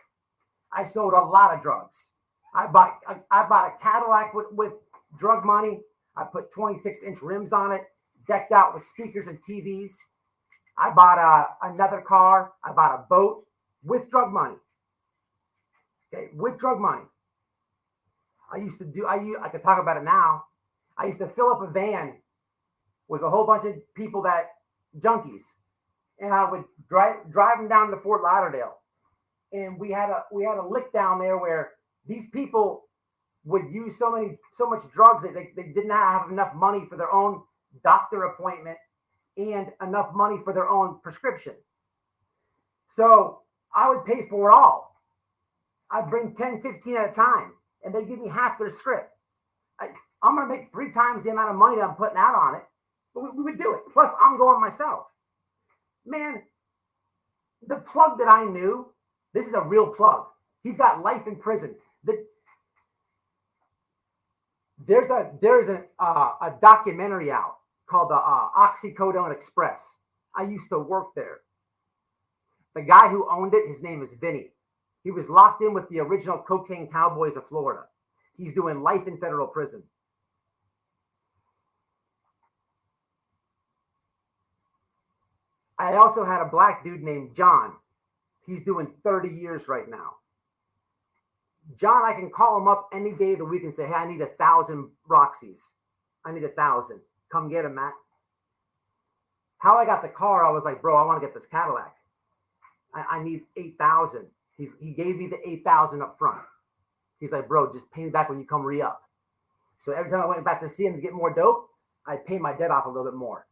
S2: I sold a lot of drugs. I bought a Cadillac with drug money. I put 26-inch rims on it, decked out with speakers and TVs. I bought another car. I bought a boat with drug money. Okay, with drug money. I could talk about it now. I used to fill up a van with a whole bunch of people junkies, and I would drive them down to Fort Lauderdale. And we had a lick down there where these people would use so much drugs that they didn't have enough money for their own doctor appointment and enough money for their own prescription. So I would pay for it all. I'd bring 10, 15 at a time, and they give me half their script. I'm going to make 3 times the amount of money that I'm putting out on it, but we would do it. Plus, I'm going myself. Man, the plug that I knew, this is a real plug. He's got life in prison. There's a documentary out called the Oxycodone Express. I used to work there. The guy who owned it, his name is Vinny. He was locked in with the original cocaine cowboys of Florida. He's doing life in federal prison. I also had a black dude named John. He's doing 30 years right now. John, I can call him up any day of the week and say, hey, I need 1,000 Roxys. I need 1,000. Come get him, Matt. How I got the car, I was like, bro, I want to get this Cadillac. I need 8,000. He gave me the 8,000 up front. He's like, bro, just pay me back when you come re-up. So every time I went back to see him to get more dope, I'd pay my debt off a little bit more.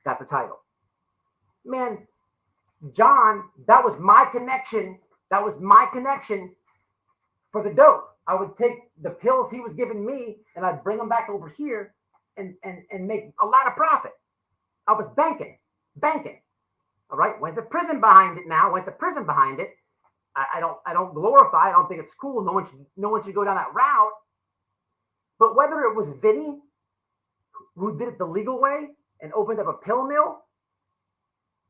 S2: Got the title. Man, John, that was my connection. For the dope. I would take the pills he was giving me and I'd bring them back over here and make a lot of profit. I was banking. All right. Went to prison behind it now. I don't glorify. I don't think it's cool. No one should go down that route. But whether it was Vinny who did it the legal way and opened up a pill mill,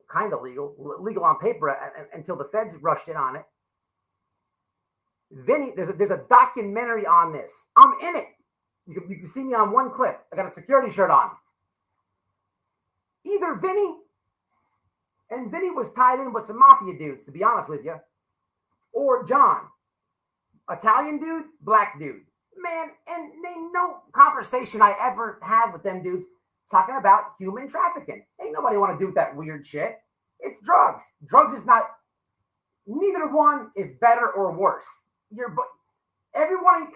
S2: kind of legal on paper until the feds rushed in on it. Vinny, there's a documentary on this. I'm in it. You can see me on one clip. I got a security shirt on. Either Vinny was tied in with some mafia dudes, to be honest with you, or John, Italian dude, black dude. Man, and ain't no conversation I ever had with them dudes talking about human trafficking. Ain't nobody want to do that weird shit. It's drugs. Drugs is not, neither one is better or worse. Everyone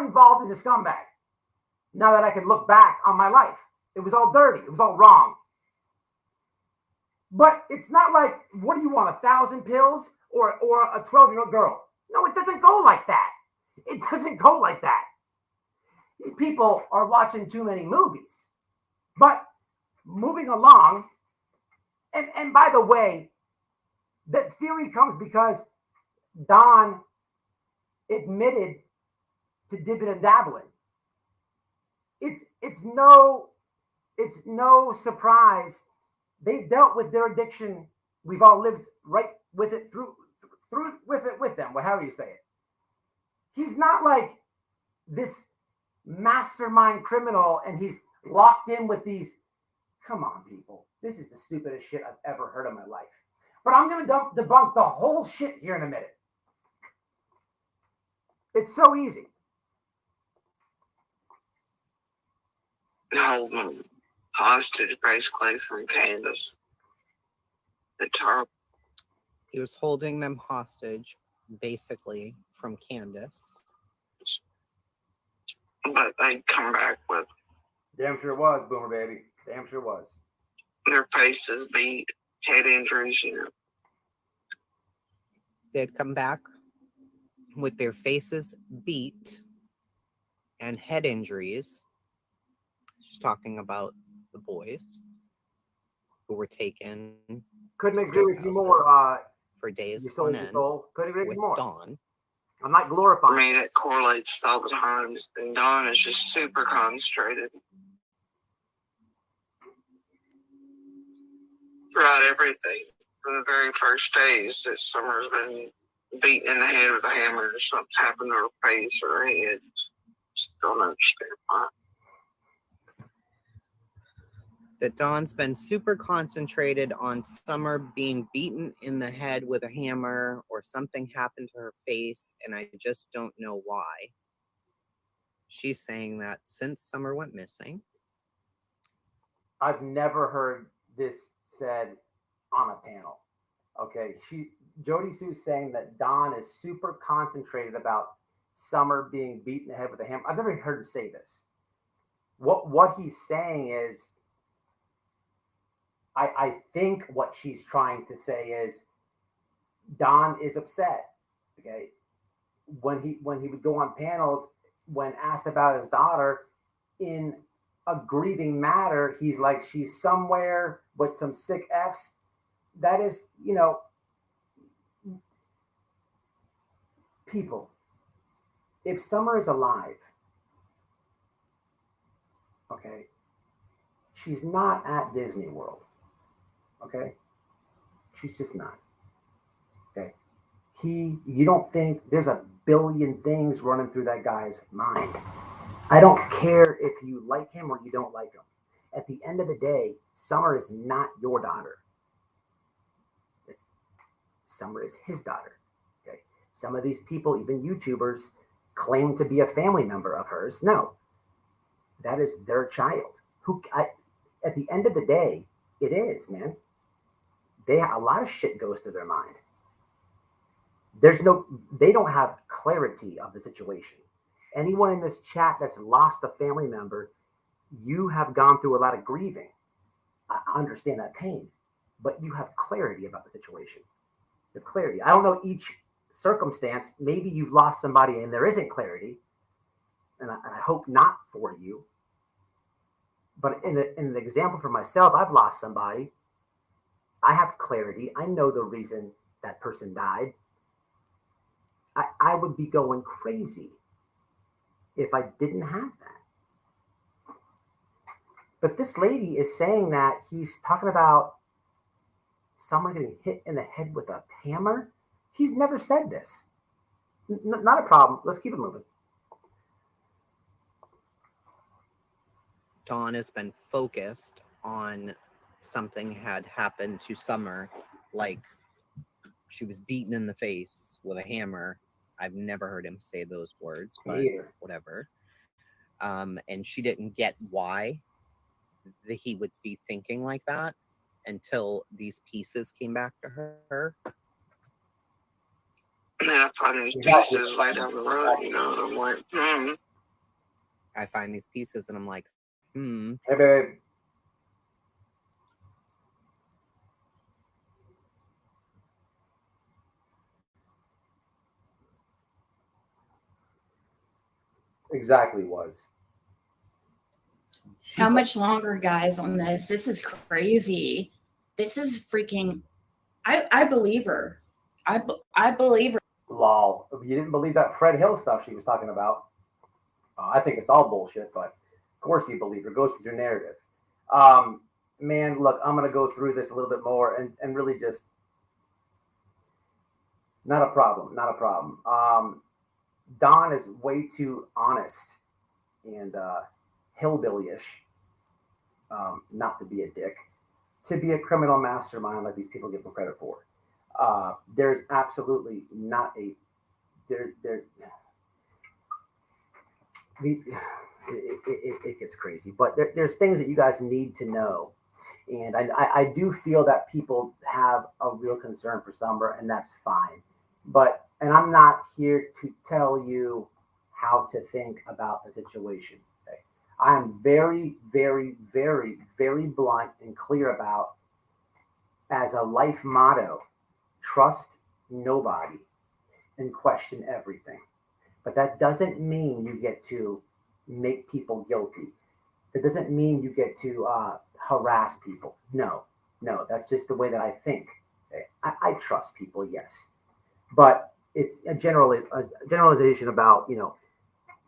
S2: involved is a scumbag. Now that I can look back on my life, it was all dirty. It was all wrong. But it's not like, what do you want, 1,000 pills or a 12-year-old girl? No, it doesn't go like that. These people are watching too many movies. But moving along, and by the way, that theory comes because Don admitted to dibbing and dabbling. it's no surprise. They've dealt with their addiction. We've all lived right with it through with them, however you say it. He's not like this mastermind criminal and he's locked in with these. Come on, people. This is the stupidest shit I've ever heard in my life. But I'm going to debunk the whole shit here in a minute. It's so easy.
S4: Hold them hostage, basically, from Candace. It's horrible.
S3: He was holding them hostage, basically, from Candace.
S4: But they come back with.
S2: Damn sure was, Boomer baby. Damn sure was.
S4: Their faces beat, head injuries,
S3: They'd come back with their faces beat and head injuries. She's talking about the boys who were taken.
S2: Couldn't agree with you more.
S3: For days
S2: on
S3: end.
S2: Couldn't agree with you more.
S3: Dawn.
S2: I'm not glorifying.
S4: I mean, it correlates all the time. And Dawn is just super concentrated. Throughout everything. From the very first days that Summer's been beaten in the head with a hammer or something's happened to her face or her head. Just don't understand why.
S3: That Dawn's been super concentrated on Summer being beaten in the head with a hammer or something happened to her face, and I just don't know why. She's saying that since Summer went missing.
S2: I've never heard this said on a panel. Okay, Jodi Sue's saying that Dawn is super concentrated about Summer being beaten in the head with a hammer. I've never heard him say this. What he's saying is, I think what she's trying to say is Don is upset. Okay. When he would go on panels, when asked about his daughter in a grieving matter, he's like, she's somewhere with some sick F's. That is, people, if Summer is alive, okay, she's not at Disney World. Okay, she's just not. Okay, you don't think there's a billion things running through that guy's mind. I don't care if you like him or you don't like him. At the end of the day, Summer is not your daughter. Summer is his daughter. Okay, some of these people, even YouTubers, claim to be a family member of hers. No, that is their child. At the end of the day, it is, man. A lot of shit goes through their mind. They don't have clarity of the situation. Anyone in this chat that's lost a family member, you have gone through a lot of grieving. I understand that pain, but you have clarity about the situation. The clarity. I don't know each circumstance. Maybe you've lost somebody and there isn't clarity, and I hope not for you. But in an example for myself, I've lost somebody. I have clarity. I know the reason that person died. I would be going crazy if I didn't have that. But this lady is saying that he's talking about someone getting hit in the head with a hammer. He's never said this. Not a problem. Let's keep it moving.
S3: Dawn has been focused on something had happened to Summer, like she was beaten in the face with a hammer. I've never heard him say those words, but whatever. And she didn't get why he would be thinking like that until these pieces came back to her.
S4: And then I find these pieces right down the road, and I'm like,
S3: I find these pieces and I'm like,
S2: Hey, babe. Exactly was.
S5: How much longer, guys, on this? This is crazy. This is freaking. I believe her. I believe her.
S2: Lol. You didn't believe that Fred Hill stuff she was talking about. I think it's all bullshit, but course you believe her. Goes with your narrative. Man, look, I'm going to go through this a little bit more and really just not a problem. Not a problem. Don is way too honest and hillbillyish, not to be a dick, to be a criminal mastermind like these people give him credit for. There's absolutely not a it gets crazy, but there's things that you guys need to know, and I do feel that people have a real concern for Summer, and that's fine. And I'm not here to tell you how to think about the situation. Okay? I'm very, very, very, very blunt and clear about, as a life motto, trust nobody and question everything. But that doesn't mean you get to make people guilty. That doesn't mean you get to harass people. No, that's just the way that I think. Okay? I trust people, yes. But it's a generalization about,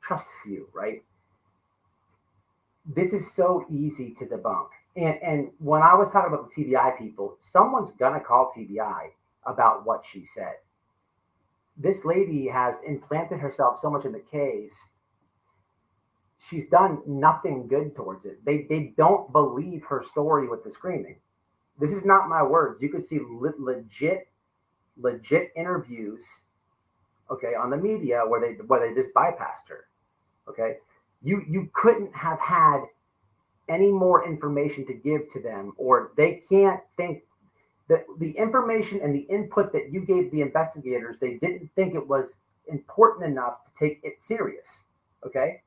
S2: trust few, right? This is so easy to debunk. And when I was talking about the TBI people, someone's going to call TBI about what she said. This lady has implanted herself so much in the case. She's done nothing good towards it. They don't believe her story with the screaming. This is not my words. You could see legit interviews, okay, on the media where they just bypassed her. Okay. You couldn't have had any more information to give to them, or they can't think that the information and the input that you gave the investigators, they didn't think it was important enough to take it serious. Okay.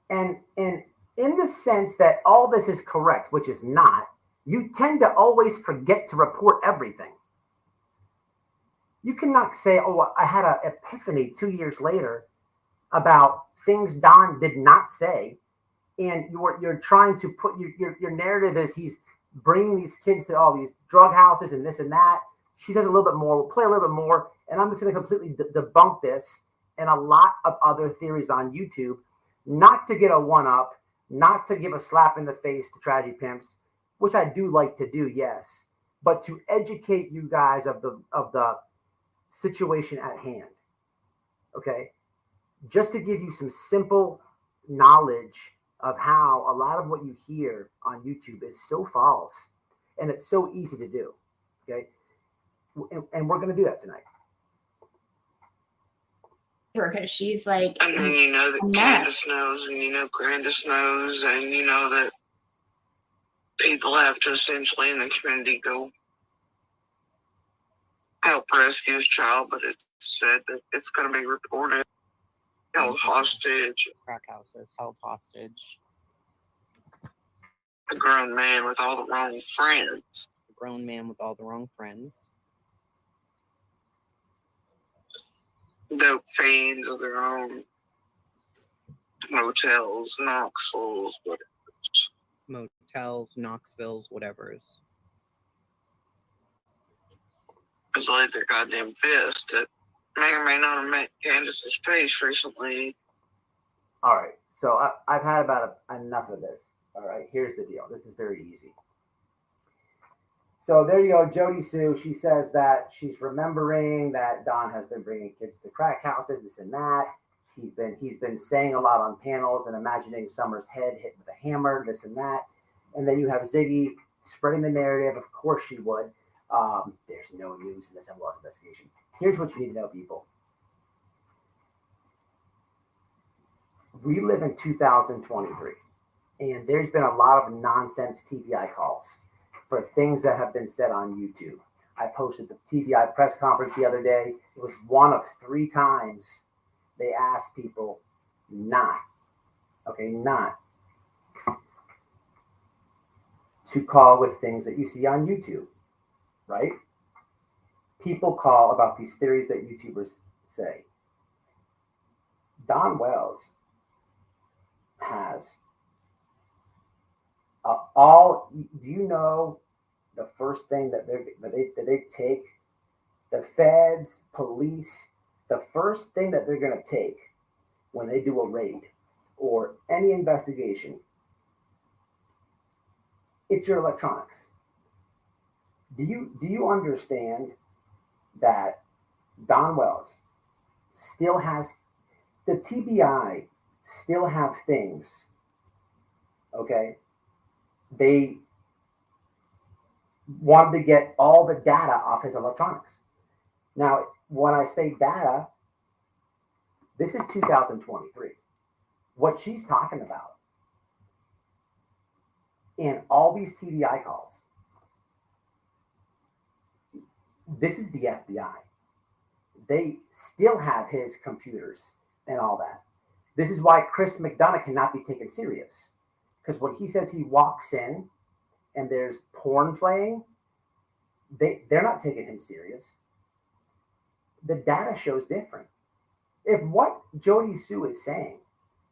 S2: And in the sense that all this is correct, which is not, you tend to always forget to report everything. You cannot say, oh, I had an epiphany 2 years later about things Don did not say. And you're trying to put your narrative is he's bringing these kids to all these drug houses and this and that. She says a little bit more. We'll play a little bit more. And I'm just going to completely debunk this and a lot of other theories on YouTube, not to get a one-up, not to give a slap in the face to tragedy pimps, which I do like to do, yes, but to educate you guys of the situation at hand. Okay, just to give you some simple knowledge of how a lot of what you hear on YouTube is so false, and it's so easy to do. Okay, and we're going to do that tonight.
S5: Because she's like,
S4: and then you know that Candace knows, and you know Candace knows, and you know that people have to essentially in the community go help rescue his child, but it's said that it's going to be reported held hostage.
S3: Crack houses held hostage.
S4: A grown man with all the wrong friends.
S3: A grown man with all the wrong friends.
S4: Dope fiends of their own. Motels, Knoxvilles, whatever.
S3: Motels, Knoxvilles, whatever's.
S4: It's like their goddamn fist that may or may not have met Candace's face recently.
S2: All right, so I've had about enough of this. All right, here's the deal. This is very easy. So there you go, Jodi Sue. She says that she's remembering that Don has been bringing kids to crack houses, this and that. He's been saying a lot on panels and imagining Summer's head hit with a hammer, this and that. And then you have Ziggy spreading the narrative. Of course she would. There's no news in this MLS investigation. Here's what you need to know, people. We live in 2023, and there's been a lot of nonsense TBI calls for things that have been said on YouTube. I posted the TBI press conference the other day. It was one of 3 times they asked people not to call with things that you see on YouTube, right? People call about these theories that YouTubers say. Don Wells has do you know the first thing that they take, the feds, police, the first thing that they're going to take when they do a raid or any investigation, it's your electronics. Do you understand that Don Wells still has the TBI still have things, okay? They wanted to get all the data off his electronics. Now, when I say data, this is 2023. What she's talking about in all these TBI calls, this is the FBI. They still have his computers and all that. This is why Chris McDonough cannot be taken serious. Because when he says he walks in and there's porn playing, they're not taking him serious. The data shows different. If what Jodi Sue is saying,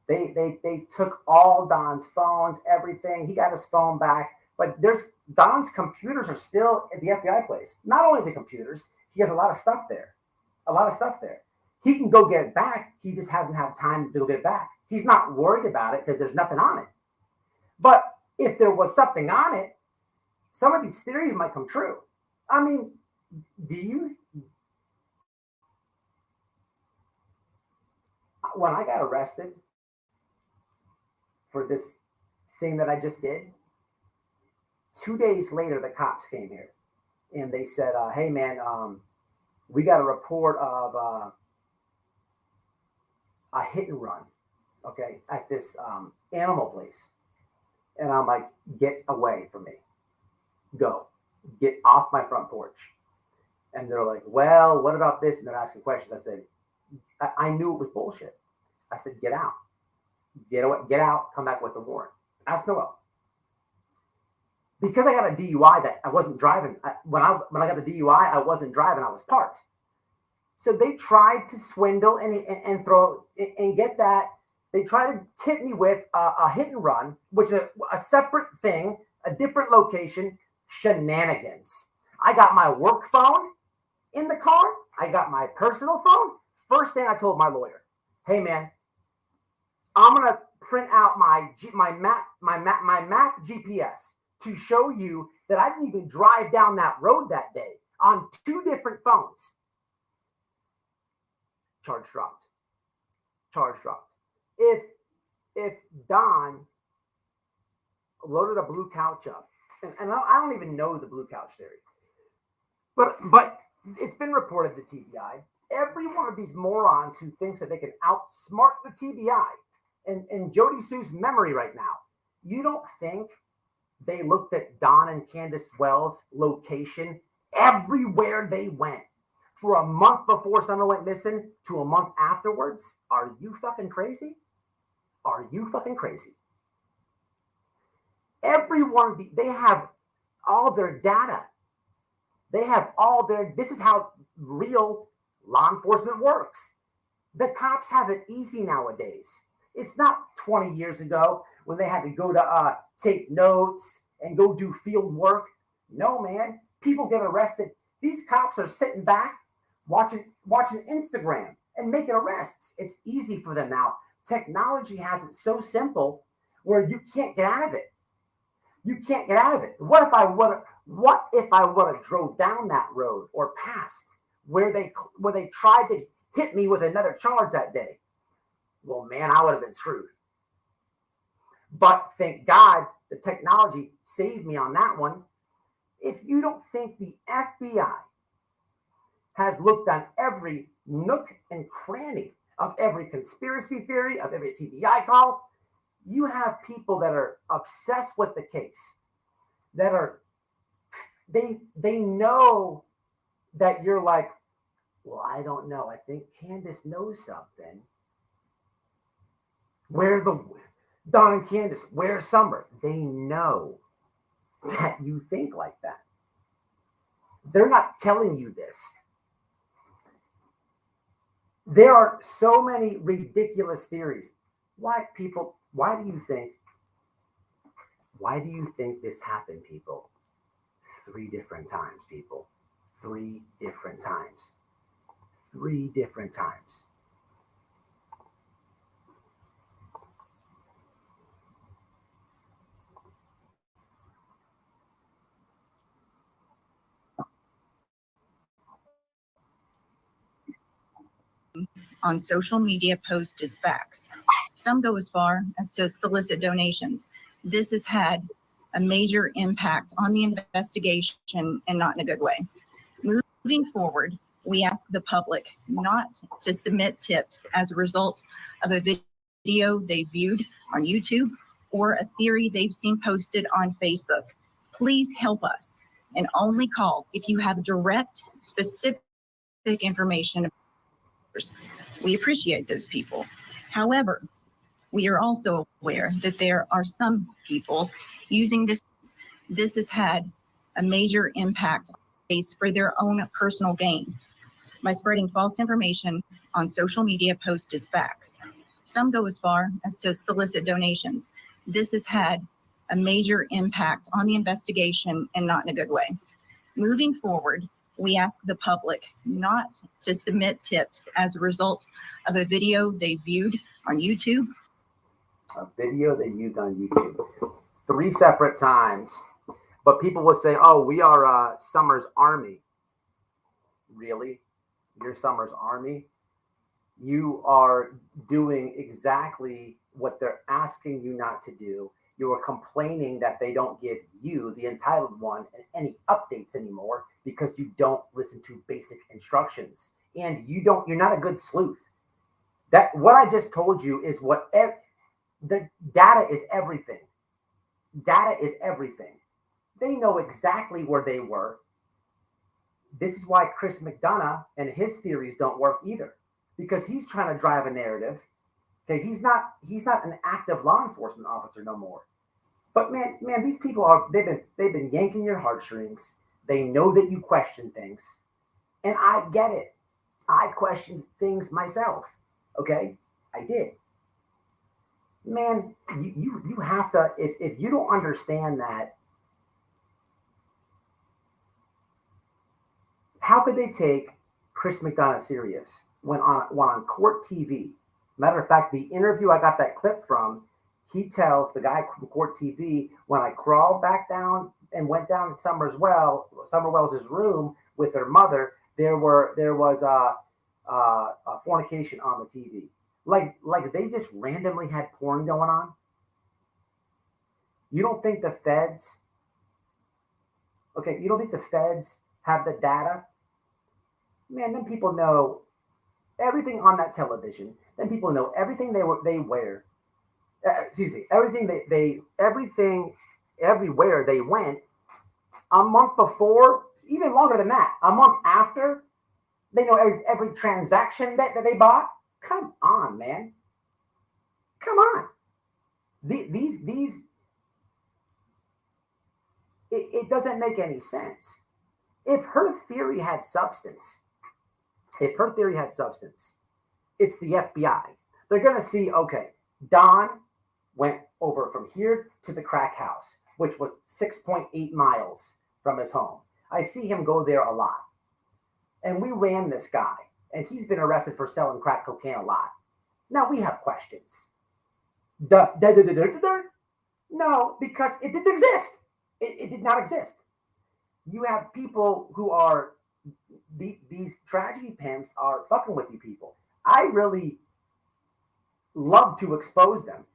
S2: they took all Don's phones, everything. He got his phone back, but Don's computers are still at the FBI place. Not only the computers, he has a lot of stuff there. He can go get it back. He just hasn't had time to go get it back. He's not worried about it because there's nothing on it. But if there was something on it, some of these theories might come true. I mean, when I got arrested for this thing that I just did, 2 days later, the cops came here and they said, hey man, we got a report of a hit and run, okay, at this animal place. And I'm like, get away from me. Go. Get off my front porch. And they're like, well, what about this? And they're asking questions. I said, I knew it was bullshit. I said, get out. Get away, get out, come back with a warrant. Ask Noel. Because I got a DUI that I wasn't driving. When I got the DUI, I wasn't driving, I was parked. So they tried to swindle and throw and get that. They tried to hit me with a hit and run, which is a separate thing, a different location, shenanigans. I got my work phone in the car. I got my personal phone. First thing I told my lawyer, hey man, I'm gonna print out my map GPS to show you that I didn't even drive down that road that day on 2 different phones. Charge dropped. If Don loaded a blue couch up, and I don't even know the blue couch theory, but it's been reported to TBI. Every one of these morons who thinks that they can outsmart the TBI and Jodi Sue's memory right now, you don't think they looked at Don and Candace Wells' location everywhere they went for a month before Summer went missing to a month afterwards? Are you fucking crazy? Are you fucking crazy? Every one of these, they have all their data. They have all their, this is how real law enforcement works. The cops have it easy nowadays. It's not 20 years ago when they had to go to take notes and go do field work. No, man. People get arrested. These cops are sitting back watching Instagram and making arrests. It's easy for them now. Technology has it so simple where you can't get out of it. You can't get out of it. What if I would have drove down that road or passed where they tried to hit me with another charge that day? Well, man, I would have been screwed. But thank God the technology saved me on that one. If you don't think the FBI has looked on every nook and cranny of every conspiracy theory, of every TBI call, you have people that are obsessed with the case, that are, they know that you're like, well, I don't know. I think Candace knows something. Where the Don and Candace, where's Summer? They know that you think like that. They're not telling you this. There are so many ridiculous theories. Why do you think this happened, people? 3 different times, people. 3 different times. 3 different times.
S7: on social media post as facts. Some go as far as to solicit donations. This has had a major impact on the investigation and not in a good way. Moving forward, we ask the public not to submit tips as a result of a video they viewed on YouTube or a theory they've seen posted on Facebook. Please help us and only call if you have direct, specific information. We appreciate those people. However, we are also aware that there are some people using this. This has had a major impact for their own personal gain by spreading false information on social media post as facts. Some go as far as to solicit donations. This has had a major impact on the investigation and not in a good way. Moving forward, we ask the public not to submit tips as a result of a video they viewed on YouTube.
S2: A video they viewed on YouTube 3 separate times. But people will say, oh, we are Summer's Army. Really? You're Summer's Army? You are doing exactly what they're asking you not to do. You are complaining that they don't give you, the entitled one, any updates anymore because you don't listen to basic instructions. And you're not a good sleuth. That what I just told you is the data is everything. Data is everything. They know exactly where they were. This is why Chris McDonough and his theories don't work either, because he's trying to drive a narrative. Okay, he's not an active law enforcement officer no more. But man, these people they've been yanking your heartstrings. They know that you question things, and I get it. I questioned things myself. Okay, I did. Man, you have to, if you don't understand that, how could they take Chris McDonough serious when on court TV? Matter of fact, the interview I got that clip from, he tells the guy from court TV, when I crawled back down and went down to Summer Wells' room with her mother, there was a fornication on the TV. Like they just randomly had porn going on. You don't think the feds have the data? Man, then people know everything on that television. Then people know everything they wear. Everything everywhere they went. A month before, even longer than that, a month after, they know every transaction that they bought. Come on, man. Come on. It doesn't make any sense. If her theory had substance, it's the FBI. They're going to see, okay, Don went over from here to the crack house, which was 6.8 miles from his home. I see him go there a lot. And we ran this guy, and he's been arrested for selling crack cocaine a lot. Now we have questions. No, because it didn't exist. It did not exist. You have people who are, these tragedy pimps are fucking with you people. I really love to expose them.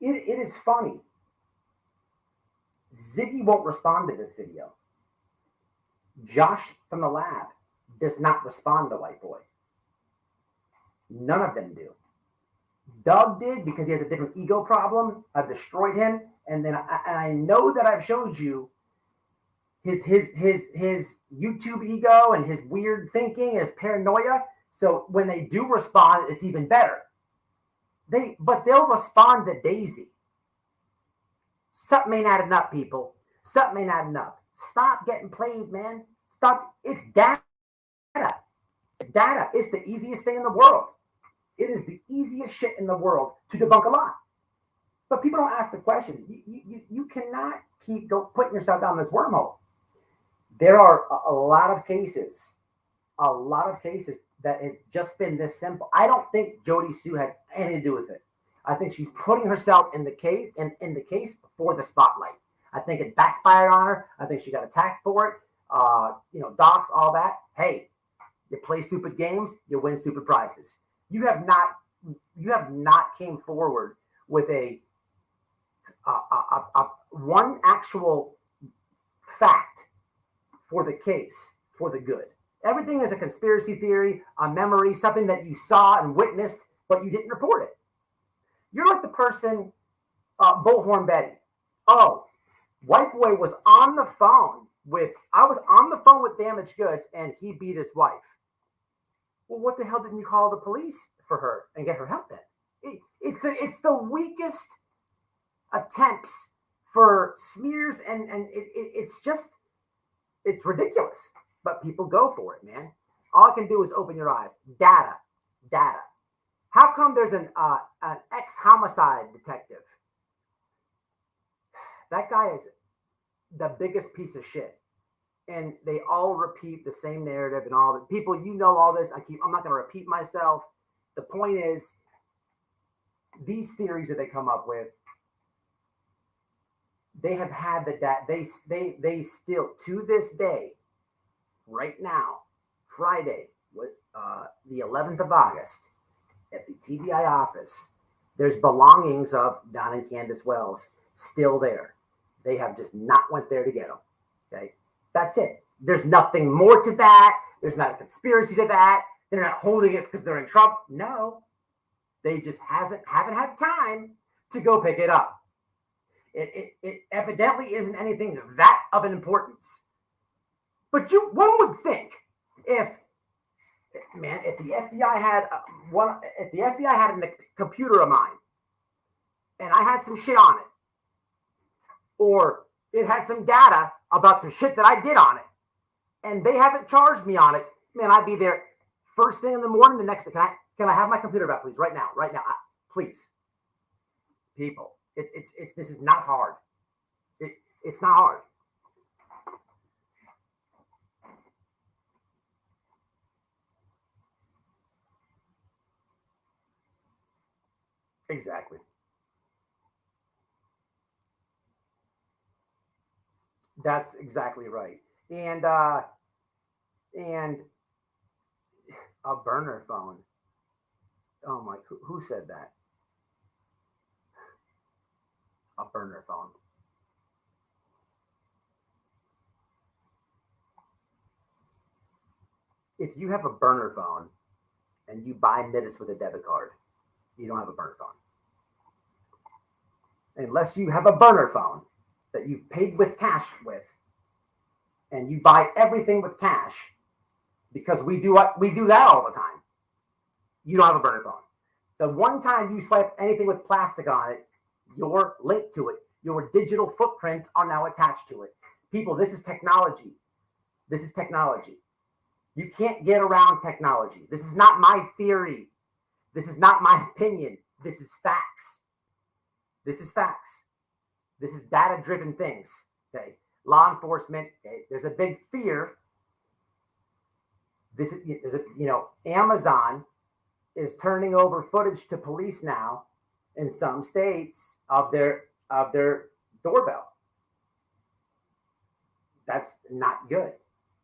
S2: It is funny. Ziggy won't respond to this video. Josh from the lab does not respond to White Boy. None of them do. Doug did because he has a different ego problem. I've destroyed him. And then I know that I've showed you his YouTube ego and his weird thinking, his paranoia. So when they do respond, it's even better. But they'll respond to Daisy. Something ain't adding up, people. Something ain't adding up. Stop getting played, man. Stop. It's data. It's data. It's the easiest thing in the world. It is the easiest shit in the world to debunk a lie. But people don't ask the questions. You cannot keep putting yourself down this wormhole. There are a lot of cases that have just been this simple. I don't think Jodi Sue had anything to do with it. I think she's putting herself in the case for the spotlight. I think it backfired on her. I think she got attacked for it. Docs, all that. Hey, You play stupid games, you win stupid prizes. You have not came forward with a one actual fact for the case, for the good. Everything is a conspiracy theory, a memory, something that you saw and witnessed, but you didn't report it. You're like the person, Bullhorn Betty. Oh, white boy was on the phone I was on the phone with damaged goods and he beat his wife. Well, what the hell didn't you call the police for her and get her help then? It's the weakest attempts for smears and it's ridiculous, but people go for it, man. All I can do is open your eyes. Data. How come there's an ex-homicide detective? That guy is the biggest piece of shit. And they all repeat the same narrative and all the people, all this. I'm not going to repeat myself. The point is, these theories that they come up with, they have had they still, to this day, right now, Friday, the 11th of August, at the TBI office, there's belongings of Don and Candace Wells still there. They have just not went there to get them. Okay, that's it. There's nothing more to that. There's not a conspiracy to that. They're not holding it because they're in trouble. No, they just haven't had time to go pick it up. It evidently isn't anything that of an importance. But one would think if the FBI had a computer of mine and I had some shit on it, or it had some data about some shit that I did on it, and they haven't charged me on it, man, I'd be there first thing in the morning. The next day, can I have my computer back, please? Right now, please, people. This is not hard. It's not hard. Exactly. That's exactly right. And a burner phone. Oh my, who said that? A burner phone. If you have a burner phone and you buy minutes with a debit card, you don't have a burner phone. Unless you have a burner phone that you've paid with cash with, and you buy everything with cash, because we do that all the time. You don't have a burner phone. The one time you swipe anything with plastic on it, you're linked to it. Your digital footprints are now attached to it. People, this is technology. This is technology. You can't get around technology. This is not my theory. This is not my opinion. This is facts. This is facts. This is data-driven things. Okay, law enforcement. Okay, there's a big fear. Amazon is turning over footage to police now in some states of their doorbell. That's not good.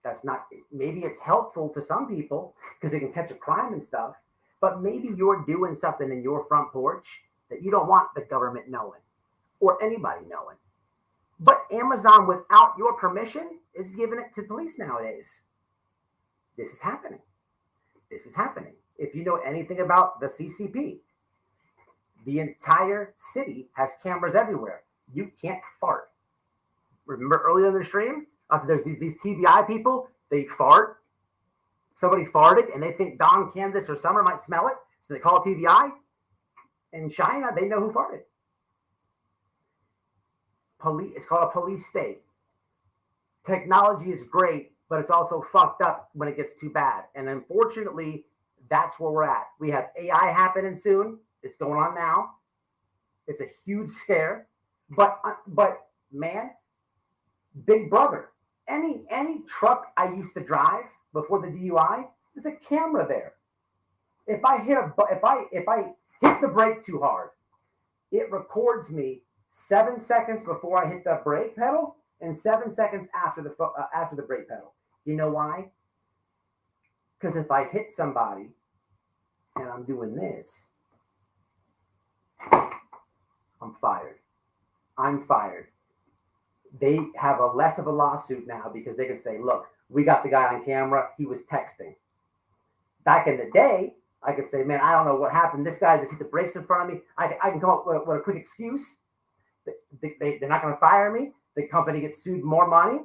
S2: That's not, maybe it's helpful to some people because they can catch a crime and stuff, but maybe you're doing something in your front porch that you don't want the government knowing or anybody knowing. But Amazon, without your permission, is giving it to police nowadays. This is happening. This is happening. If you know anything about the CCP, the entire city has cameras everywhere. You can't fart. Remember earlier in the stream, I said there's these TBI people, they fart. Somebody farted and they think Don, Candace, or Summer might smell it, so they call it TBI. In China, they know who farted. It's called a police state. Technology is great, but it's also fucked up when it gets too bad. And unfortunately, that's where we're at. We have AI happening soon. It's going on now. It's a huge scare. But man, Big Brother. Any truck I used to drive before the DUI, there's a camera there. If I hit the brake too hard, it records me 7 seconds before I hit the brake pedal and 7 seconds after the brake pedal. You know why? Because if I hit somebody and I'm doing this, I'm fired. I'm fired. They have a less of a lawsuit now because they can say, look, we got the guy on camera. He was texting. Back in the day, I could say, man, I don't know what happened. This guy just hit the brakes in front of me. I can come up with a quick excuse. They're not going to fire me. The company gets sued more money.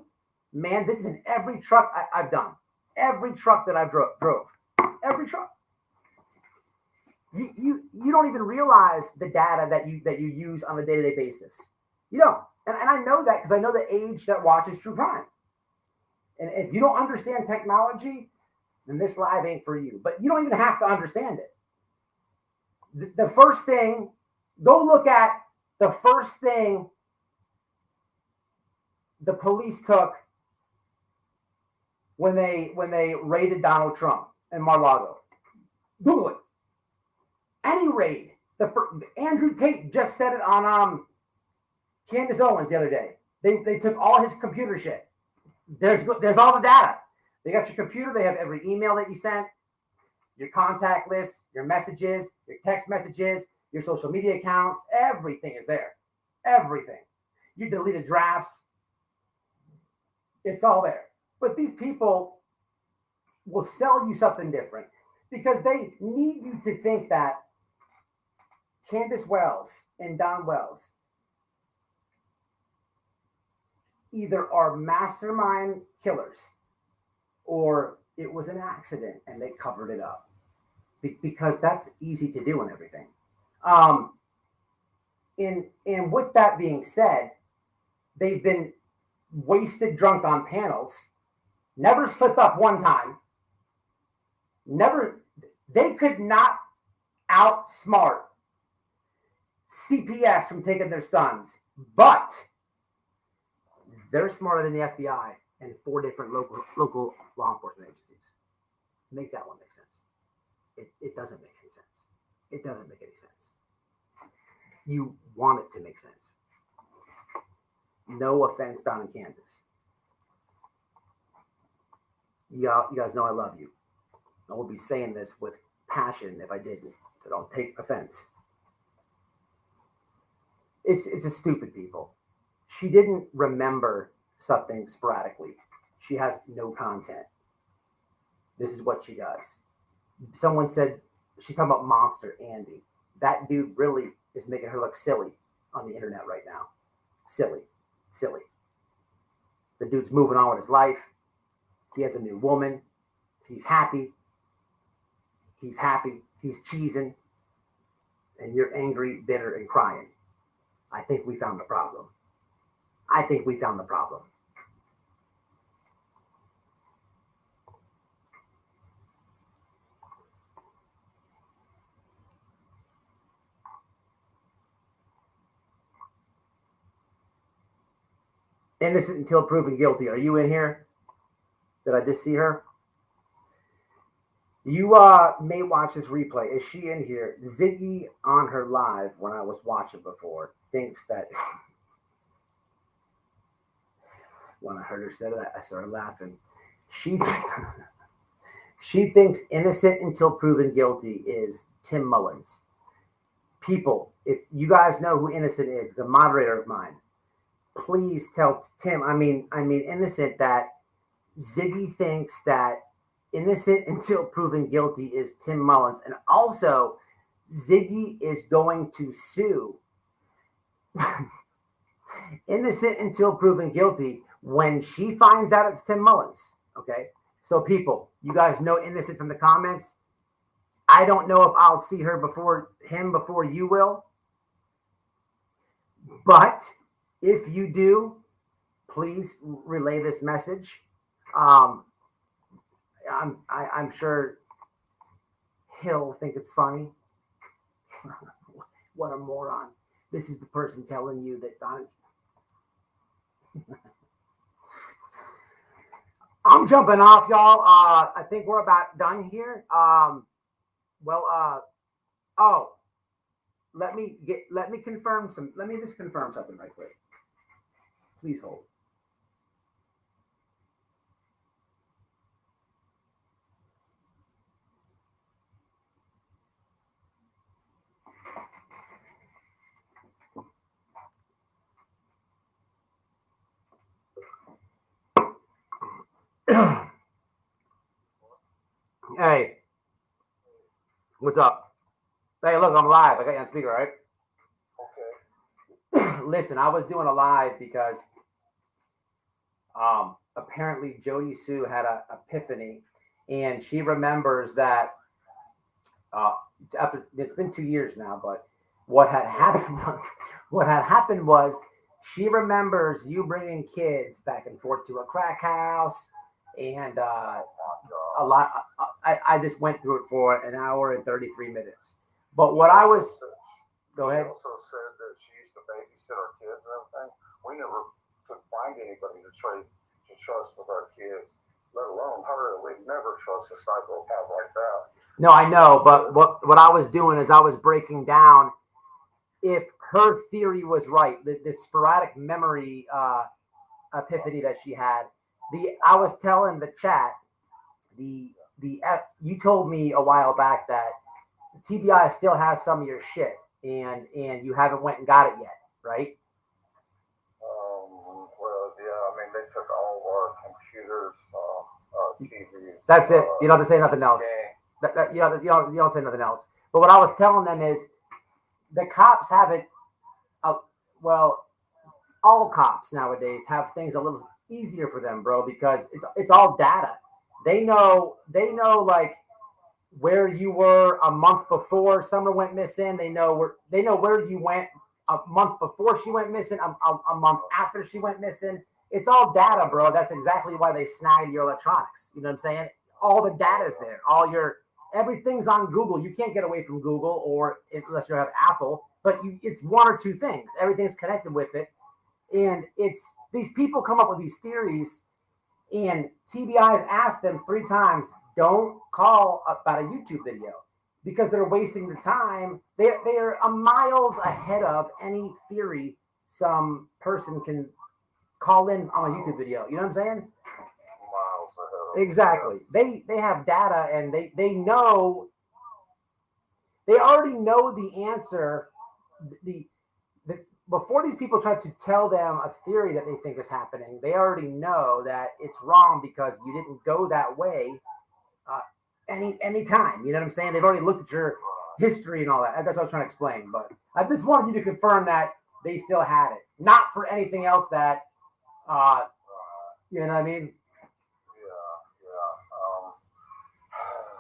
S2: Man, this is in every truck I've done. Every truck that I've drove. Every truck. You don't even realize the data that you use on a day-to-day basis. You don't. And I know that because I know the age that watches true crime. And if you don't understand technology, then this live ain't for you. But you don't even have to understand it. The first thing, go look at the first thing the police took when they raided Donald Trump and Mar-a-Lago. Google it. Any raid. Andrew Tate just said it on Candace Owens the other day. They took all his computer shit. There's all the data. They got your computer. They have every email that you sent, your contact list, your messages, your text messages, your social media accounts. Everything is there. Everything. You deleted drafts. It's all there. But these people will sell you something different because they need you to think that Candace Wells and Don Wells either are mastermind killers or it was an accident and they covered it up because that's easy to do and everything. And with that being said, they've been wasted drunk on panels, never slipped up one time, they could not outsmart CPS from taking their sons, but they're smarter than the FBI and 4 different local law enforcement agencies. Make that one make sense. It doesn't make any sense. It doesn't make any sense. You want it to make sense. No offense, Don and Candace. You guys know I love you. I would be saying this with passion if I didn't. So don't take offense. It's a stupid people. She didn't remember something sporadically. She has no content. This is what she does. Someone said she's talking about Monster Andy. That dude really is making her look silly on the internet right now. Silly. The dude's moving on with his life. He has a new woman. He's happy. He's cheesing. And you're angry, bitter, and crying. I think we found the problem. Innocent until proven guilty. Are you in here? Did I just see her? You may watch this replay. Is she in here? Ziggy on her live when I was watching before thinks that when I heard her say that, I started laughing. She thinks innocent until proven guilty is Tim Mullins. People, if you guys know who Innocent is, it's a moderator of mine. Please tell Tim, I mean Innocent, that Ziggy thinks that innocent until proven guilty is Tim Mullins. And also, Ziggy is going to sue innocent until proven guilty when she finds out it's Tim Mullins. Okay? So people, you guys know Innocent from the comments. I don't know if I'll see her before you will. But if you do, please relay this message. I'm sure he'll think it's funny. What a moron. This is the person telling you that Don. I'm jumping off, y'all. I think we're about done here. Let me just confirm something right quick. Please hold. Hey, what's up? Hey, look, I'm live. I got you on speaker, right? Okay. Listen, I was doing a live because apparently Jodi Sue had an epiphany, and she remembers that after it's been 2 years now, but what had happened was she remembers you bringing kids back and forth to a crack house, and a lot. I just went through it for an hour and 33 minutes. But what I was, go ahead.
S8: She also said that she used to babysit our kids and everything. We never could find anybody to trust with our kids, let alone her. We'd never trust a psychopath like that.
S2: No, I know, but what I was doing is I was breaking down if her theory was right, this sporadic memory epiphany that she had. I was telling the chat, you told me a while back that TBI still has some of your shit, and you haven't went and got it yet, right?
S8: Well, yeah. I mean, they took all of our computers, TVs.
S2: That's it. You don't have to say nothing else. You don't say nothing else. But what I was telling them is the cops haven't. Well, all cops nowadays have things a little easier for them, bro, because it's all data. They know like where you were a month before Summer went missing. They know where you went a month before she went missing, a month after she went missing. It's all data, bro. That's exactly why they snagged your electronics. You know what I'm saying? All the data's there. Everything's on Google. You can't get away from Google, or unless you have Apple. But it's one or two things. Everything's connected with it, and it's these people come up with these theories. And TBI has asked them 3 times, don't call about a YouTube video, because they're wasting the time. They are miles ahead of any theory some person can call in on a YouTube video. You know what I'm saying?
S8: Miles ahead.
S2: Exactly. They have data, and they know. They already know the answer. Before these people try to tell them a theory that they think is happening, they already know that it's wrong because you didn't go that way any time. You know what I'm saying? They've already looked at your history and all that. That's what I was trying to explain. But I just wanted you to confirm that they still had it, not for anything else that, you know what I mean?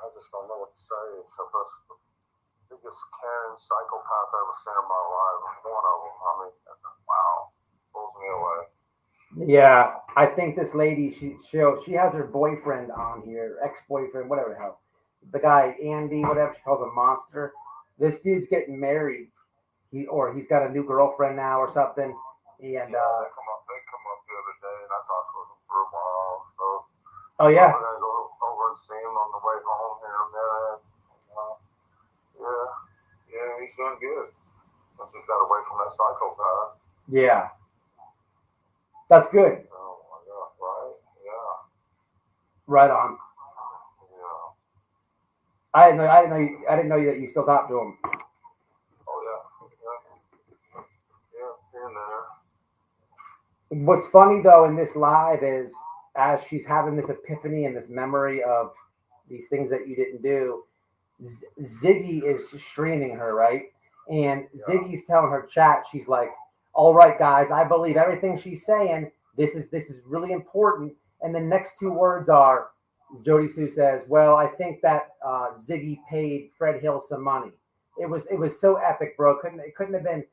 S8: I just don't know what to say except that's the biggest Karen psychopath I've ever seen in my life. One of them. I mean, wow, pulls me away.
S2: Yeah, I think this lady, she has her boyfriend on here, ex-boyfriend, whatever the hell. The guy Andy, whatever she calls a monster. This dude's getting married. He's got a new girlfriend now or something. And
S8: they come up the other day, and I talked with him for a while. So
S2: oh yeah.
S8: We're gonna go over and see him on the way home here in a minute. Yeah, he's doing good since he's got away from that psychopath.
S2: Yeah, that's good.
S8: Oh my God, right? Yeah.
S2: Right on.
S8: Yeah.
S2: I didn't know that you still talked to him.
S8: Oh yeah. Yeah, here and there.
S2: What's funny though in this live is as she's having this epiphany and this memory of these things that you didn't do, Ziggy is streaming her, right? And Ziggy's telling her chat, she's like, all right, guys, I believe everything she's saying. This is really important. And the next 2 words are, Jodi Sue says, well, I think that Ziggy paid Fred Hill some money. It was so epic, bro. It couldn't have been.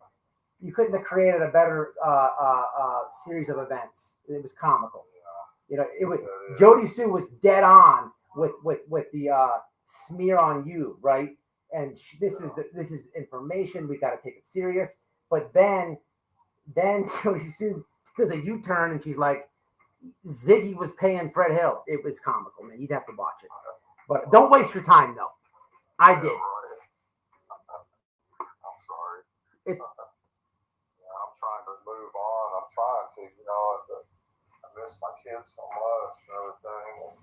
S2: You couldn't have created a better series of events. It was comical. You know, it was Jodi Sue was dead on with the smear on you, right? And this is information. We got to take it serious. But then Jodi Sue does a U-turn and she's like, Ziggy was paying Fred Hill. It was comical, man. You'd have to watch it. But don't waste your time, though. I did.
S8: I'm sorry. I'm trying to move on. I'm trying to, I miss my kids so much and everything.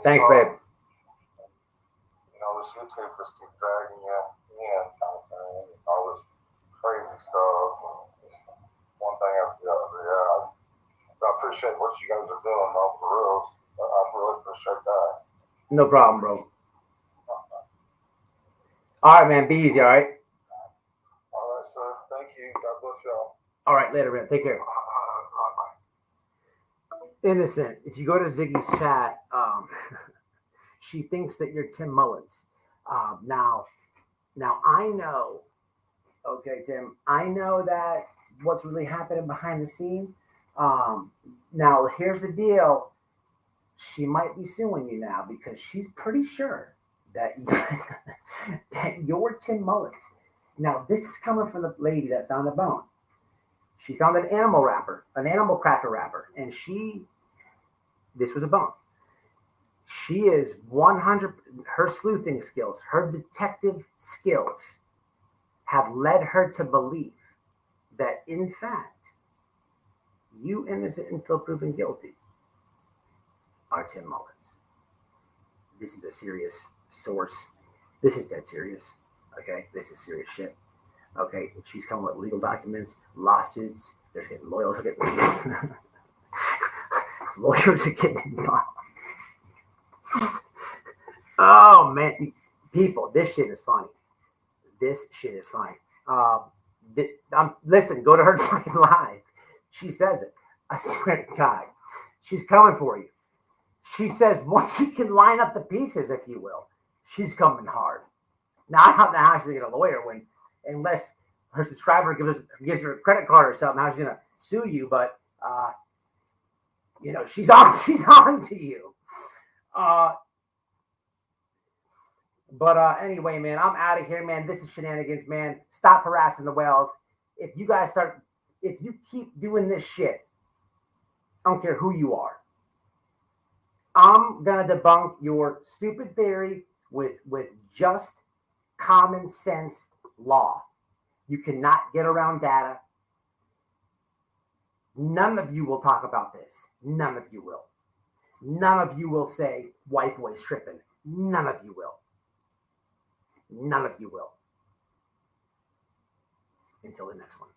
S2: Thanks, babe.
S8: This YouTube just keeps dragging you in, kind of thing. All this crazy stuff. One thing after the other. Yeah, I appreciate appreciate what you guys are doing, though, for reals. I really appreciate that.
S2: No problem, bro. All right, man. Be easy, all right?
S8: All right, sir. Thank you. God bless y'all.
S2: All right, later, man. Take care.
S8: Bye-bye.
S2: Innocent. If you go to Ziggy's chat, she thinks that you're Tim Mullins. Now I know, okay, Tim, I know that what's really happening behind the scene. Now, here's the deal. She might be suing you now because she's pretty sure that, that you're Tim Mullins. Now, this is coming from the lady that found the bone. She found an animal cracker wrapper, and this was a bone. She is 100, her sleuthing skills, her detective skills have led her to believe that, in fact, you innocent until proven guilty are Tim Mullins. This is a serious source. This is dead serious. Okay, this is serious shit. Okay, she's coming with legal documents, lawsuits. They're getting lawyers are getting lawyers are getting involved. Oh man, people, this shit is funny. This shit is funny. Listen, go to her fucking live. She says it. I swear to God, she's coming for you. She says once you can line up the pieces, if you will, she's coming hard. Now I don't know how she's gonna get a lawyer unless her subscriber gives her a credit card or something. How she's gonna sue you? But she's on to you. But anyway, man, I'm out of here, man. This is shenanigans, man. Stop harassing the whales. If you keep doing this shit, I don't care who you are. I'm gonna debunk your stupid theory with just common sense law. You cannot get around data. None of you will talk about this. None of you will. None of you will say white boy's tripping. None of you will. None of you will. Until the next one.